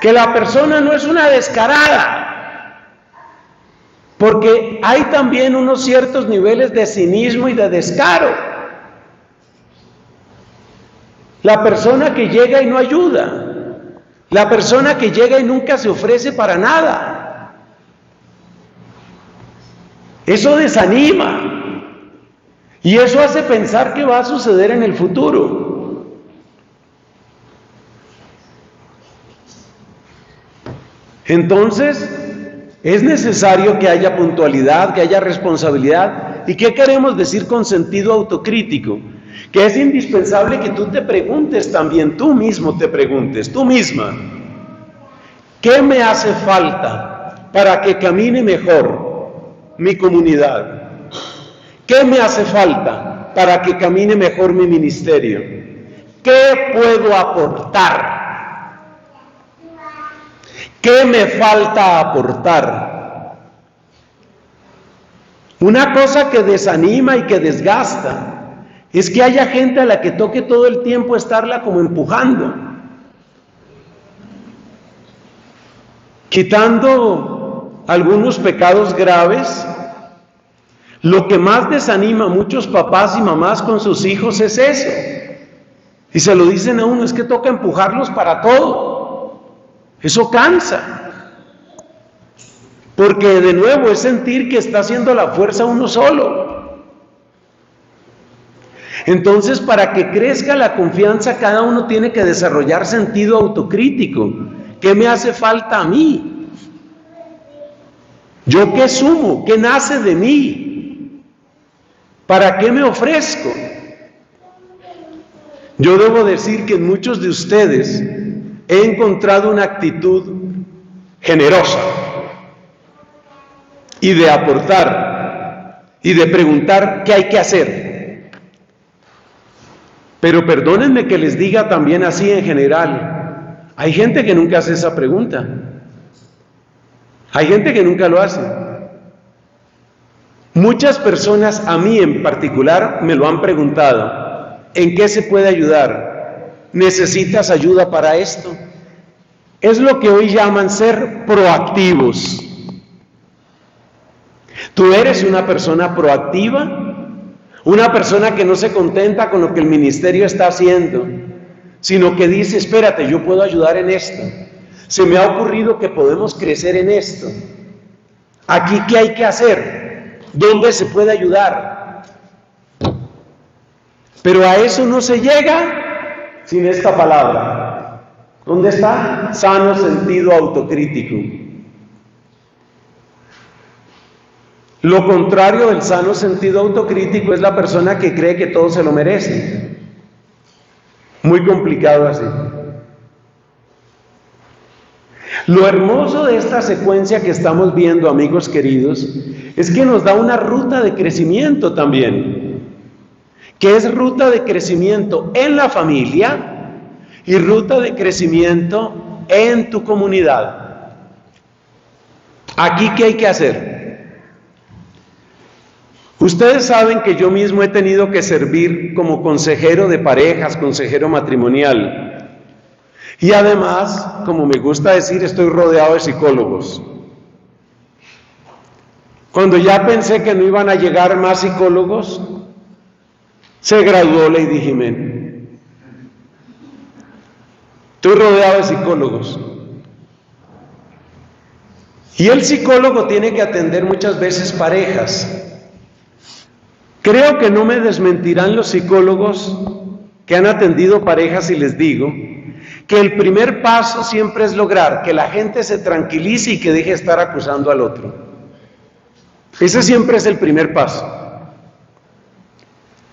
Que la persona no es una descarada, porque hay también unos ciertos niveles de cinismo y de descaro. La persona que llega y no ayuda, la persona que llega y nunca se ofrece para nada, eso desanima. Y eso hace pensar que va a suceder en el futuro. Entonces, es necesario que haya puntualidad, que haya responsabilidad. ¿Y qué queremos decir con sentido autocrítico? Que es indispensable que tú te preguntes también, tú mismo te preguntes, tú misma, ¿qué me hace falta para que camine mejor mi comunidad? ¿Qué me hace falta para que camine mejor mi ministerio? ¿Qué puedo aportar? ¿Qué me falta aportar? Una cosa que desanima y que desgasta es que haya gente a la que toque todo el tiempo estarla como empujando, quitando algunos pecados graves. Lo que más desanima a muchos papás y mamás con sus hijos es eso. Y se lo dicen a uno, es que toca empujarlos para todo. Eso cansa. Porque de nuevo es sentir que está haciendo la fuerza uno solo. Entonces, para que crezca la confianza, cada uno tiene que desarrollar sentido autocrítico. ¿Qué me hace falta a mí? ¿Yo qué sumo? ¿Qué nace de mí? ¿Para qué me ofrezco? Yo debo decir que en muchos de ustedes he encontrado una actitud generosa y de aportar y de preguntar qué hay que hacer. Pero perdónenme que les diga también así en general, hay gente que nunca hace esa pregunta. Hay gente que nunca lo hace. Muchas personas, a mí en particular, me lo han preguntado. ¿En qué se puede ayudar? ¿Necesitas ayuda para esto? Es lo que hoy llaman ser proactivos. ¿Tú eres una persona proactiva? Una persona que no se contenta con lo que el ministerio está haciendo, sino que dice, espérate, yo puedo ayudar en esto. Se me ha ocurrido que podemos crecer en esto. ¿Aquí qué hay que hacer? ¿Dónde se puede ayudar? Pero a eso no se llega sin esta palabra. ¿Dónde está? Sano sentido autocrítico. Lo contrario del sano sentido autocrítico es la persona que cree que todo se lo merece. Muy complicado así. Lo hermoso de esta secuencia que estamos viendo, amigos queridos, es que nos da una ruta de crecimiento también, que es ruta de crecimiento en la familia y ruta de crecimiento en tu comunidad. Aquí, ¿qué hay que hacer? Ustedes saben que yo mismo he tenido que servir como consejero de parejas, consejero matrimonial. Y además, como me gusta decir, estoy rodeado de psicólogos. Cuando ya pensé que no iban a llegar más psicólogos, se graduó Lady Jiménez. Estoy rodeado de psicólogos. Y el psicólogo tiene que atender muchas veces parejas. Creo que no me desmentirán los psicólogos que han atendido parejas y les digo que el primer paso siempre es lograr que la gente se tranquilice y que deje de estar acusando al otro. Ese siempre es el primer paso.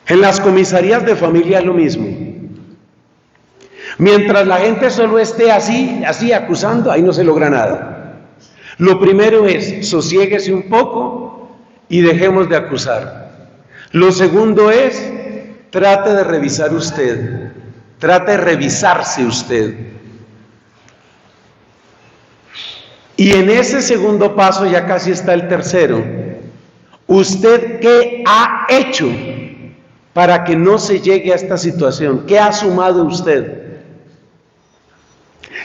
En las comisarías de familia es lo mismo. Mientras la gente solo esté así acusando, ahí no se logra nada. Lo primero es, sosiéguese un poco y dejemos de acusar. Lo segundo es, trate de revisar usted. Trate de revisarse usted. Y en ese segundo paso ya casi está el tercero. ¿Usted qué ha hecho para que no se llegue a esta situación? ¿Qué ha sumado usted?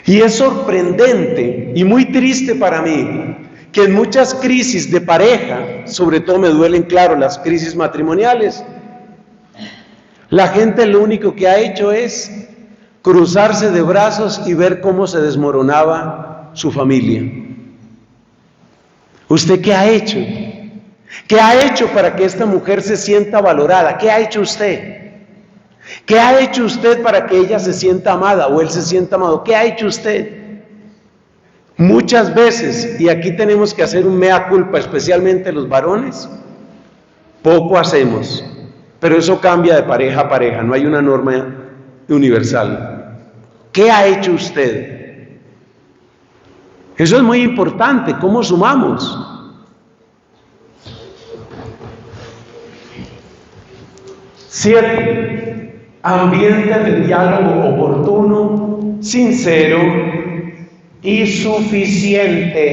Y es sorprendente y muy triste para mí que en muchas crisis de pareja, sobre todo me duelen, claro, las crisis matrimoniales, la gente lo único que ha hecho es cruzarse de brazos y ver cómo se desmoronaba su familia. ¿Usted qué ha hecho? ¿Qué ha hecho para que esta mujer se sienta valorada? ¿Qué ha hecho usted? ¿Qué ha hecho usted para que ella se sienta amada o él se sienta amado? ¿Qué ha hecho usted? Muchas veces, y aquí tenemos que hacer un mea culpa, especialmente los varones, poco hacemos, pero eso cambia de pareja a pareja, no hay una norma universal. ¿Qué ha hecho usted? Eso es muy importante, ¿cómo sumamos? Siete, ambiente de diálogo oportuno, sincero y suficiente.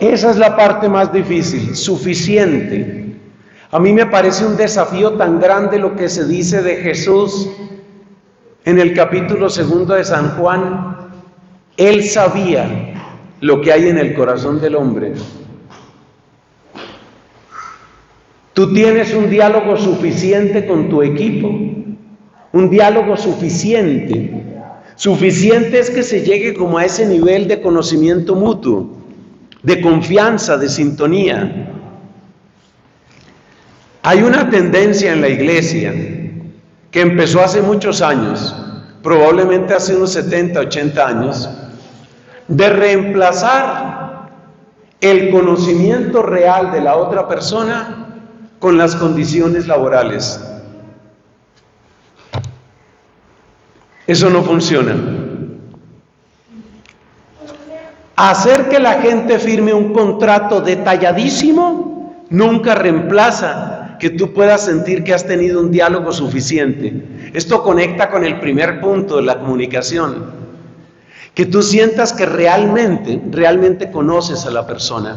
Esa es la parte más difícil, suficiente. A mí me parece un desafío tan grande lo que se dice de Jesús en el capítulo 2 de San Juan. Él sabía lo que hay en el corazón del hombre. Tú tienes un diálogo suficiente con tu equipo, un diálogo suficiente. Suficiente es que se llegue como a ese nivel de conocimiento mutuo, de confianza, de sintonía. Hay una tendencia en la iglesia que empezó hace muchos años, probablemente hace unos 70, 80 años, de reemplazar el conocimiento real de la otra persona con las condiciones laborales. Eso no funciona. Hacer que la gente firme un contrato detalladísimo nunca reemplaza que tú puedas sentir que has tenido un diálogo suficiente. Esto conecta con el primer punto de la comunicación. Que tú sientas que realmente conoces a la persona.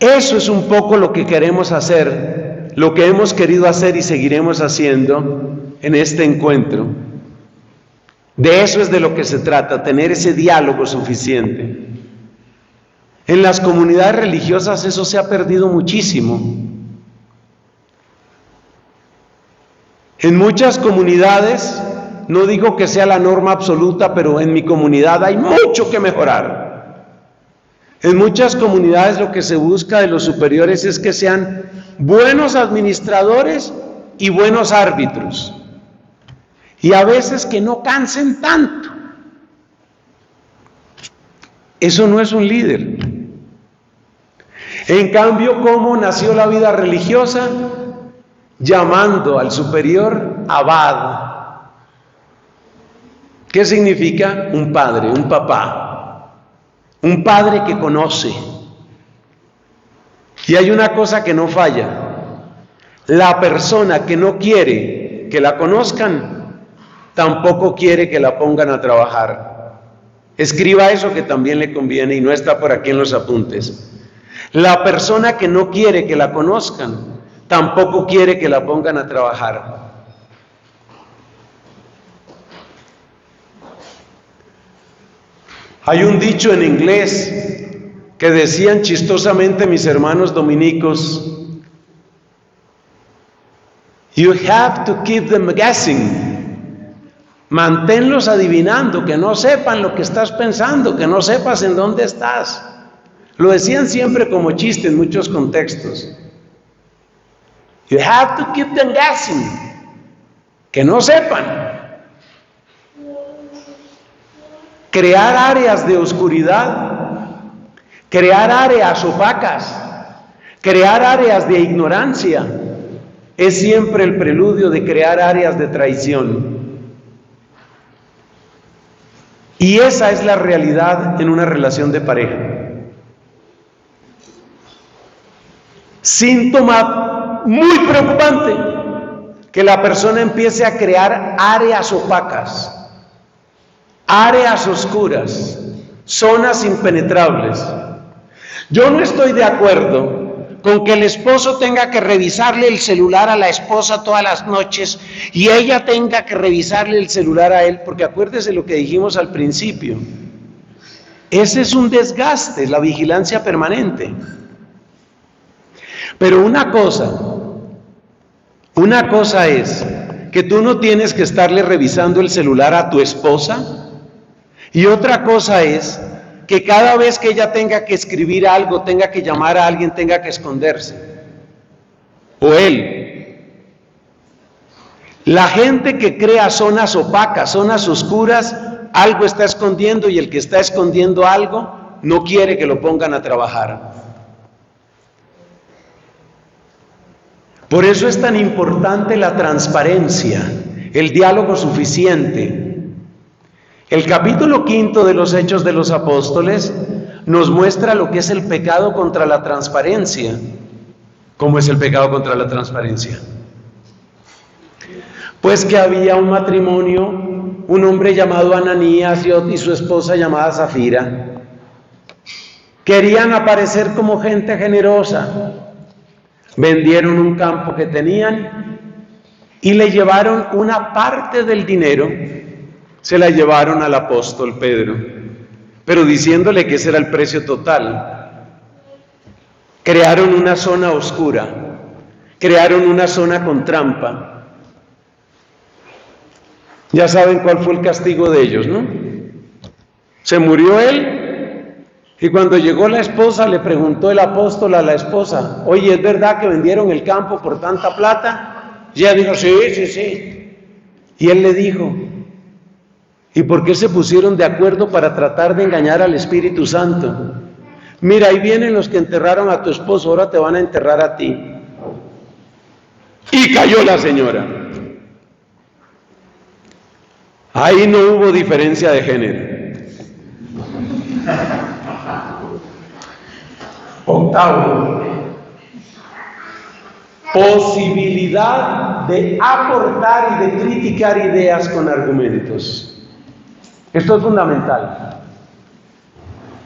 Eso es un poco lo que queremos hacer, lo que hemos querido hacer y seguiremos haciendo en este encuentro. De eso es de lo que se trata, tener ese diálogo suficiente. En las comunidades religiosas eso se ha perdido muchísimo. En muchas comunidades, no digo que sea la norma absoluta, pero en mi comunidad hay mucho que mejorar. En muchas comunidades lo que se busca de los superiores es que sean buenos administradores y buenos árbitros. Y a veces que no cansen tanto. Eso no es un líder. En cambio, ¿cómo nació la vida religiosa? Llamando al superior abad. ¿Qué significa? Un padre, un papá. Un padre que conoce. Y hay una cosa que no falla. La persona que no quiere que la conozcan, tampoco quiere que la pongan a trabajar. Escriba eso que también le conviene y no está por aquí en los apuntes. La persona que no quiere que la conozcan, tampoco quiere que la pongan a trabajar. Hay un dicho en inglés que decían chistosamente mis hermanos dominicos: you have to keep them guessing. Manténlos adivinando, que no sepan lo que estás pensando, que no sepas en dónde estás. Lo decían siempre como chiste en muchos contextos. You have to keep them guessing. Que no sepan. Crear áreas de oscuridad, crear áreas opacas, crear áreas de ignorancia, es siempre el preludio de crear áreas de traición. Y esa es la realidad en una relación de pareja. Síntoma muy preocupante que la persona empiece a crear áreas opacas, áreas oscuras, zonas impenetrables. Yo no estoy de acuerdo con que el esposo tenga que revisarle el celular a la esposa todas las noches y ella tenga que revisarle el celular a él, porque acuérdese lo que dijimos al principio. Ese es un desgaste, la vigilancia permanente. Pero una cosa es que tú no tienes que estarle revisando el celular a tu esposa, y otra cosa es que cada vez que ella tenga que escribir algo, tenga que llamar a alguien, tenga que esconderse. O él. La gente que crea zonas opacas, zonas oscuras, algo está escondiendo, y el que está escondiendo algo no quiere que lo pongan a trabajar. Por eso es tan importante la transparencia, el diálogo suficiente. El capítulo 5 de los Hechos de los Apóstoles nos muestra lo que es el pecado contra la transparencia. ¿Cómo es el pecado contra la transparencia? Pues que había un matrimonio, un hombre llamado Ananías y su esposa llamada Zafira. Querían aparecer como gente generosa. Vendieron un campo que tenían y le llevaron una parte del dinero. Se la llevaron al apóstol Pedro, pero diciéndole que ese era el precio total. Crearon una zona oscura, crearon una zona con trampa. Ya saben cuál fue el castigo de ellos, ¿no? Se murió él, y cuando llegó la esposa le preguntó el apóstol a la esposa: oye, ¿es verdad que vendieron el campo por tanta plata? Y ella dijo: sí. Y él le dijo: ¿y por qué se pusieron de acuerdo para tratar de engañar al Espíritu Santo? Mira, ahí vienen los que enterraron a tu esposo, ahora te van a enterrar a ti. Y cayó la señora. Ahí no hubo diferencia de género. Octavo, posibilidad de aportar y de criticar ideas con argumentos. Esto es fundamental.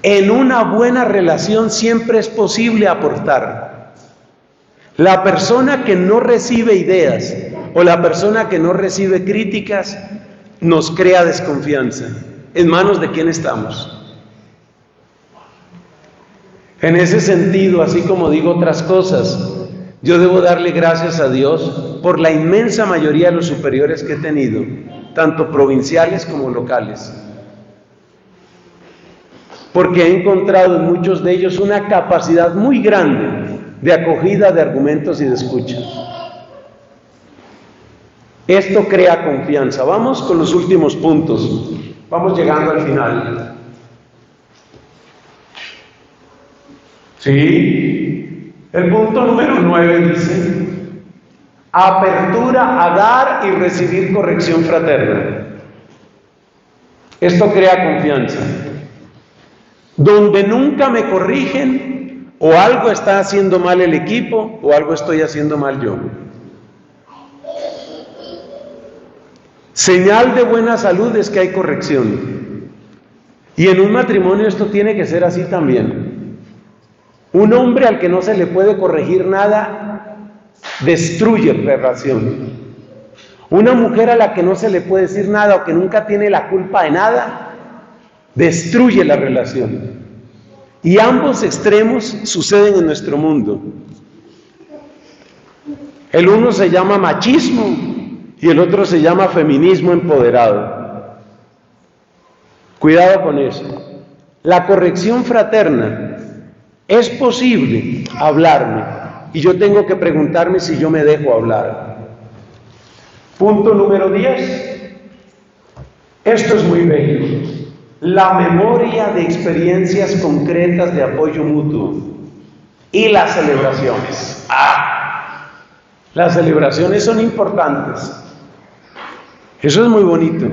En una buena relación siempre es posible aportar. La persona que no recibe ideas o la persona que no recibe críticas nos crea desconfianza. ¿En manos de quién estamos? En ese sentido, así como digo otras cosas, yo debo darle gracias a Dios por la inmensa mayoría de los superiores que he tenido, tanto provinciales como locales, porque he encontrado en muchos de ellos una capacidad muy grande de acogida de argumentos y de escucha. Esto crea confianza. Vamos con los últimos puntos, vamos llegando al final. Sí, el punto número 9 dice: apertura a dar y recibir corrección fraterna. Esto crea confianza. Donde nunca me corrigen, o algo está haciendo mal el equipo, o algo estoy haciendo mal yo. Señal de buena salud es que hay corrección. Y en un matrimonio esto tiene que ser así también. Un hombre al que no se le puede corregir nada, destruye la relación. Una mujer a la que no se le puede decir nada o que nunca tiene la culpa de nada, destruye la relación. Y ambos extremos suceden en nuestro mundo. El uno se llama machismo y el otro se llama feminismo empoderado. Cuidado con eso. La corrección fraterna. Es posible hablarme y yo tengo que preguntarme si yo me dejo hablar. Punto número 10. Esto es muy bello. La memoria de experiencias concretas de apoyo mutuo y las celebraciones. Las celebraciones son importantes. Eso es muy bonito.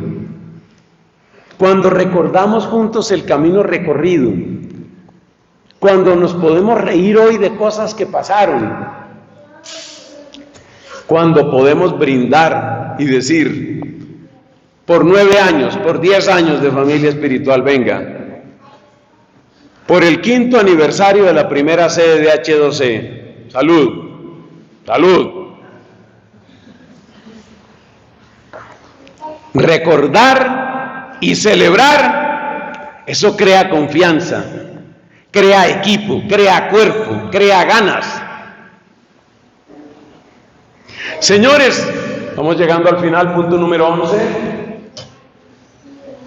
Cuando recordamos juntos el camino recorrido, cuando nos podemos reír hoy de cosas que pasaron, Cuando podemos brindar y decir, por 9 años, por 10 años de familia espiritual, venga, por el 5º aniversario de la primera sede de H2C, salud, salud. Recordar y celebrar, eso crea confianza, crea equipo, crea cuerpo, crea ganas. Señores, vamos llegando al final, punto número 11.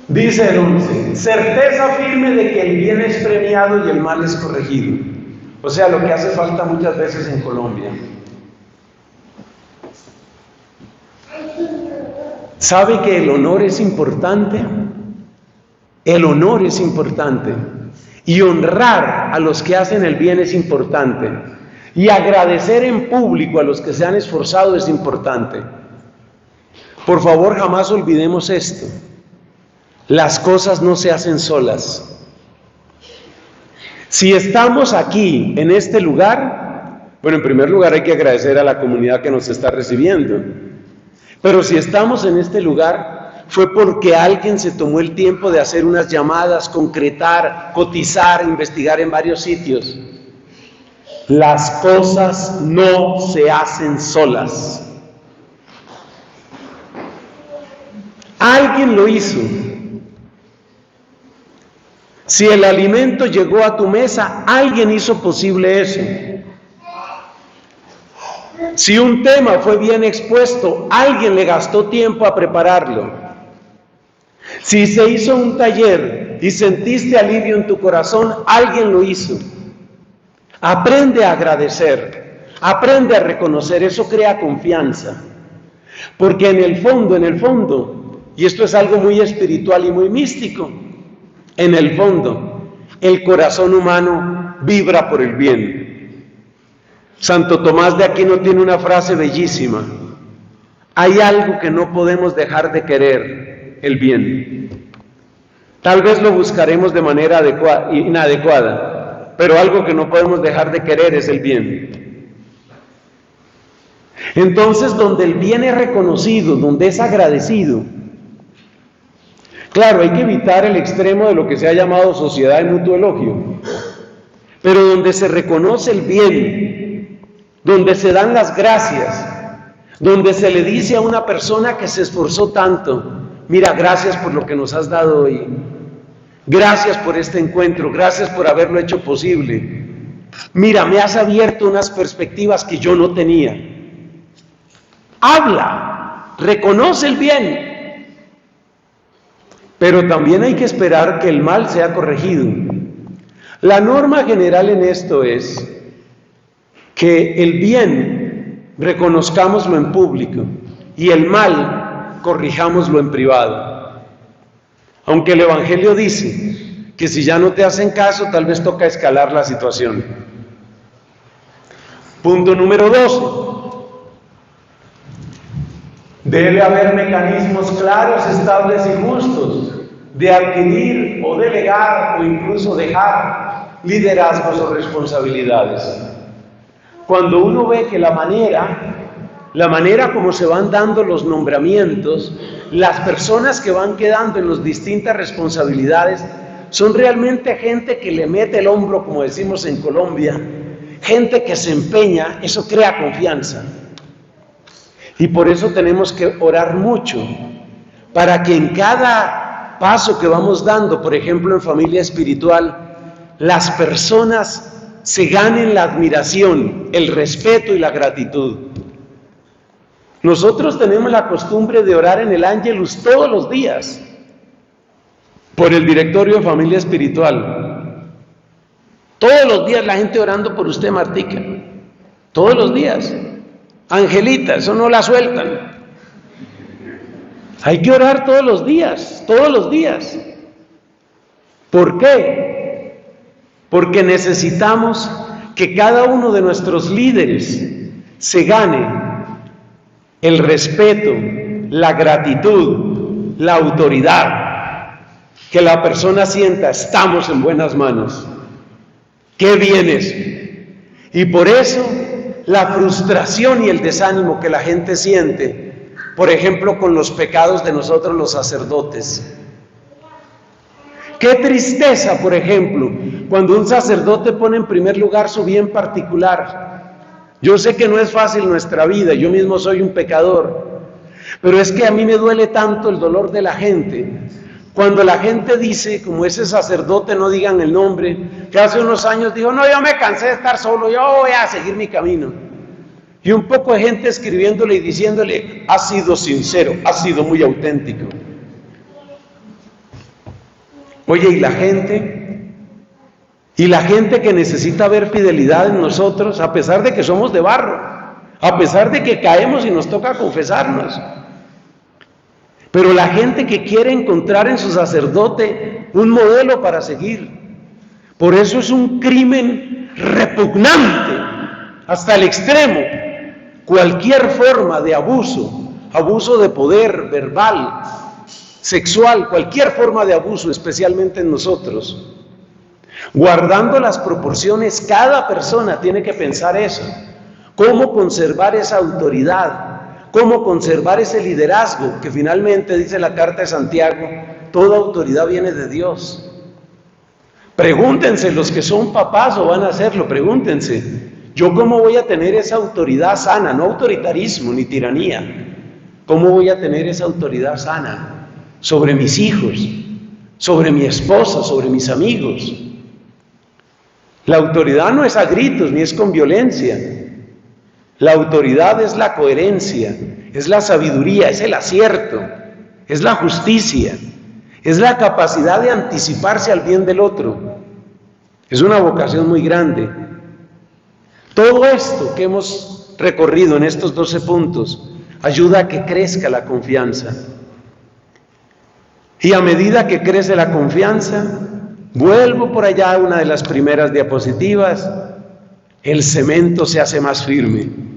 Dice el 11, certeza firme de que el bien es premiado y el mal es corregido. O sea, lo que hace falta muchas veces en Colombia. ¿Sabe que el honor es importante? El honor es importante. Y honrar a los que hacen el bien es importante. Y agradecer en público a los que se han esforzado es importante. Por favor, jamás olvidemos esto. Las cosas no se hacen solas. Si estamos aquí, en este lugar, bueno, en primer lugar hay que agradecer a la comunidad que nos está recibiendo. Pero si estamos en este lugar, fue porque alguien se tomó el tiempo de hacer unas llamadas, concretar, cotizar, investigar en varios sitios. Las cosas no se hacen solas. Alguien lo hizo. Si el alimento llegó a tu mesa, alguien hizo posible eso. Si un tema fue bien expuesto, alguien le gastó tiempo a prepararlo. Si se hizo un taller y sentiste alivio en tu corazón, alguien lo hizo. Aprende a agradecer, aprende a reconocer, eso crea confianza. Porque en el fondo, y esto es algo muy espiritual y muy místico, en el fondo, el corazón humano vibra por el bien. Santo Tomás de Aquino tiene una frase bellísima: hay algo que no podemos dejar de querer, el bien. Tal vez lo buscaremos de manera inadecuada, pero algo que no podemos dejar de querer es el bien. Entonces, donde el bien es reconocido, donde es agradecido, claro, hay que evitar el extremo de lo que se ha llamado sociedad de mutuo elogio, pero donde se reconoce el bien, donde se dan las gracias, donde se le dice a una persona que se esforzó tanto: mira, gracias por lo que nos has dado hoy, gracias por este encuentro, gracias por haberlo hecho posible, mira, me has abierto unas perspectivas que yo no tenía. Habla, reconoce el bien, pero también hay que esperar que el mal sea corregido. La norma general en esto es que el bien reconozcámoslo en público y el mal corrijámoslo en privado. Aunque el Evangelio dice que si ya no te hacen caso, tal vez toca escalar la situación. Punto número 12. Debe haber mecanismos claros, estables y justos de adquirir o delegar o incluso dejar liderazgos o responsabilidades. Cuando uno ve que la manera como se van dando los nombramientos, las personas que van quedando en las distintas responsabilidades, son realmente gente que le mete el hombro, como decimos en Colombia, gente que se empeña, eso crea confianza. Y por eso tenemos que orar mucho, para que en cada paso que vamos dando, por ejemplo en familia espiritual, las personas se ganen la admiración, el respeto y la gratitud. Nosotros tenemos la costumbre de orar en el Ángelus todos los días, por el directorio de familia espiritual. Todos los días la gente orando por usted, Martica. Todos los días. Angelita, eso no la sueltan. Hay que orar todos los días, todos los días. ¿Por qué? Porque necesitamos que cada uno de nuestros líderes se gane el respeto, la gratitud, la autoridad, que la persona sienta: estamos en buenas manos, qué bien es. Y por eso la frustración y el desánimo que la gente siente, por ejemplo, con los pecados de nosotros los sacerdotes. Qué tristeza, por ejemplo, cuando un sacerdote pone en primer lugar su bien particular. Yo sé que no es fácil nuestra vida, yo mismo soy un pecador, pero es que a mí me duele tanto el dolor de la gente. Cuando la gente dice, como ese sacerdote, no digan el nombre, que hace unos años dijo, no, yo me cansé de estar solo, yo voy a seguir mi camino. Y un poco de gente escribiéndole y diciéndole, has sido sincero, has sido muy auténtico. Oye, ¿y la gente? ¿Y la gente que necesita ver fidelidad en nosotros, a pesar de que somos de barro, a pesar de que caemos y nos toca confesarnos? Pero la gente que quiere encontrar en su sacerdote un modelo para seguir. Por eso es un crimen repugnante hasta el extremo. Cualquier forma de abuso, abuso de poder verbal, sexual, cualquier forma de abuso, especialmente en nosotros. Guardando las proporciones, cada persona tiene que pensar eso. ¿Cómo conservar esa autoridad? ¿Cómo conservar ese liderazgo? Que finalmente, dice la carta de Santiago, toda autoridad viene de Dios. Pregúntense los que son papás o van a hacerlo, pregúntense. ¿Yo cómo voy a tener esa autoridad sana? No autoritarismo ni tiranía. ¿Cómo voy a tener esa autoridad sana sobre mis hijos, sobre mi esposa, sobre mis amigos? La autoridad no es a gritos ni es con violencia. La autoridad es la coherencia, es la sabiduría, es el acierto, es la justicia, es la capacidad de anticiparse al bien del otro. Es una vocación muy grande. Todo esto que hemos recorrido en estos 12 puntos ayuda a que crezca la confianza. Y a medida que crece la confianza, vuelvo por allá a una de las primeras diapositivas, el cemento se hace más firme.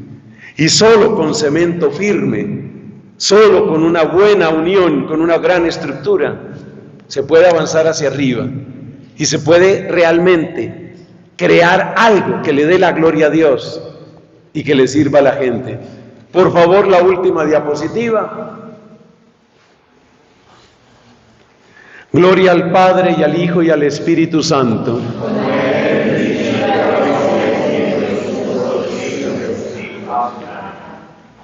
Y solo con cemento firme, solo con una buena unión, con una gran estructura, se puede avanzar hacia arriba y se puede realmente crear algo que le dé la gloria a Dios y que le sirva a la gente. Por favor, la última diapositiva. Gloria al Padre y al Hijo y al Espíritu Santo.